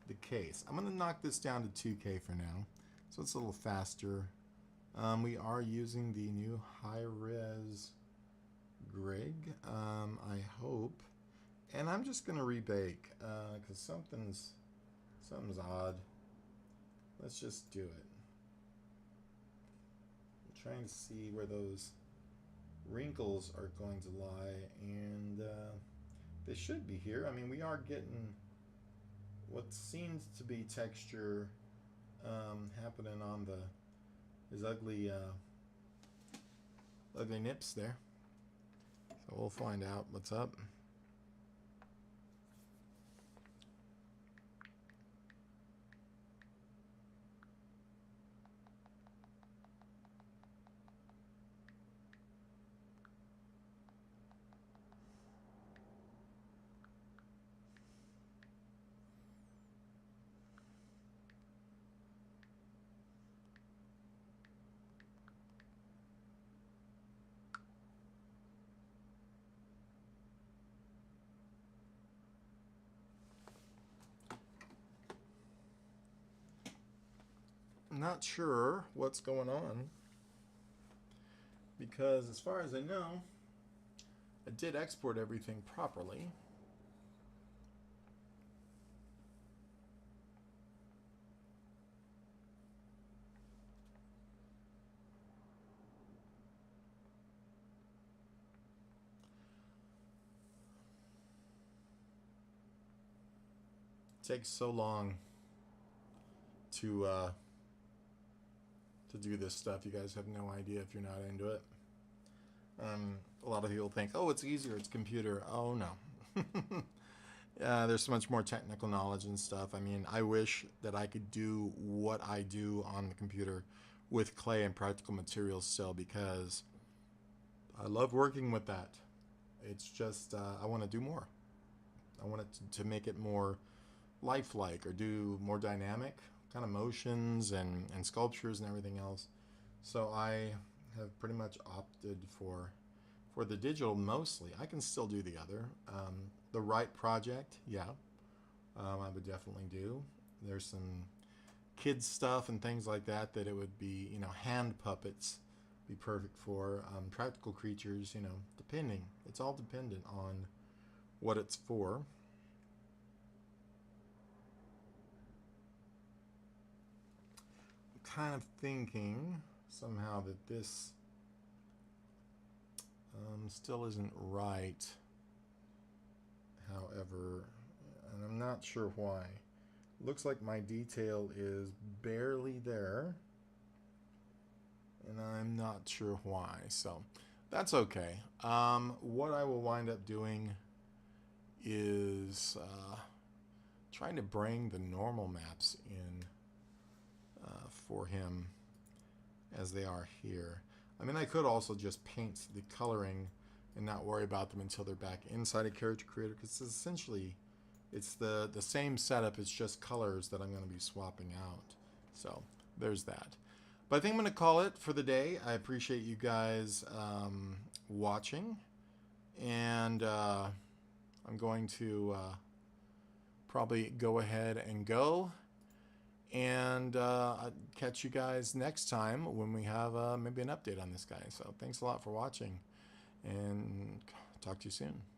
the case. I'm gonna knock this down to 2K for now, so it's a little faster. We are using the new high-res grig, I hope, and I'm just gonna rebake because something's odd. Let's just do it. I'm trying to see where those wrinkles are going to lie, and they should be here. I mean, we are getting what seems to be texture happening on his ugly nips there. So we'll find out what's up. Not sure what's going on because as far as I know, I did export everything properly. It takes so long to do this stuff. You guys have no idea if you're not into it. A lot of people think, oh, it's easier, it's computer. Oh, no. There's so much more technical knowledge and stuff. I mean, I wish that I could do what I do on the computer with clay and practical materials still, because I love working with that. It's just, I want to do more. I want it to make it more lifelike or do more dynamic kind of motions and sculptures and everything else. So I have pretty much opted for the digital mostly. I can still do the other. The right project, yeah, I would definitely do. There's some kids stuff and things like that it would be, you know, hand puppets be perfect for. Practical creatures, you know, depending. It's all dependent on what it's for. Kind of thinking somehow that this still isn't right, however, and I'm not sure why. Looks like my detail is barely there, and I'm not sure why, so that's okay. What I will wind up doing is trying to bring the normal maps in for him as they are here. I mean, I could also just paint the coloring and not worry about them until they're back inside a character creator, because essentially it's the same setup, it's just colors that I'm going to be swapping out. So there's that. But I think I'm going to call it for the day. I appreciate you guys watching, and I'm going to probably go ahead and go. And I'll catch you guys next time when we have maybe an update on this guy. So thanks a lot for watching, and talk to you soon.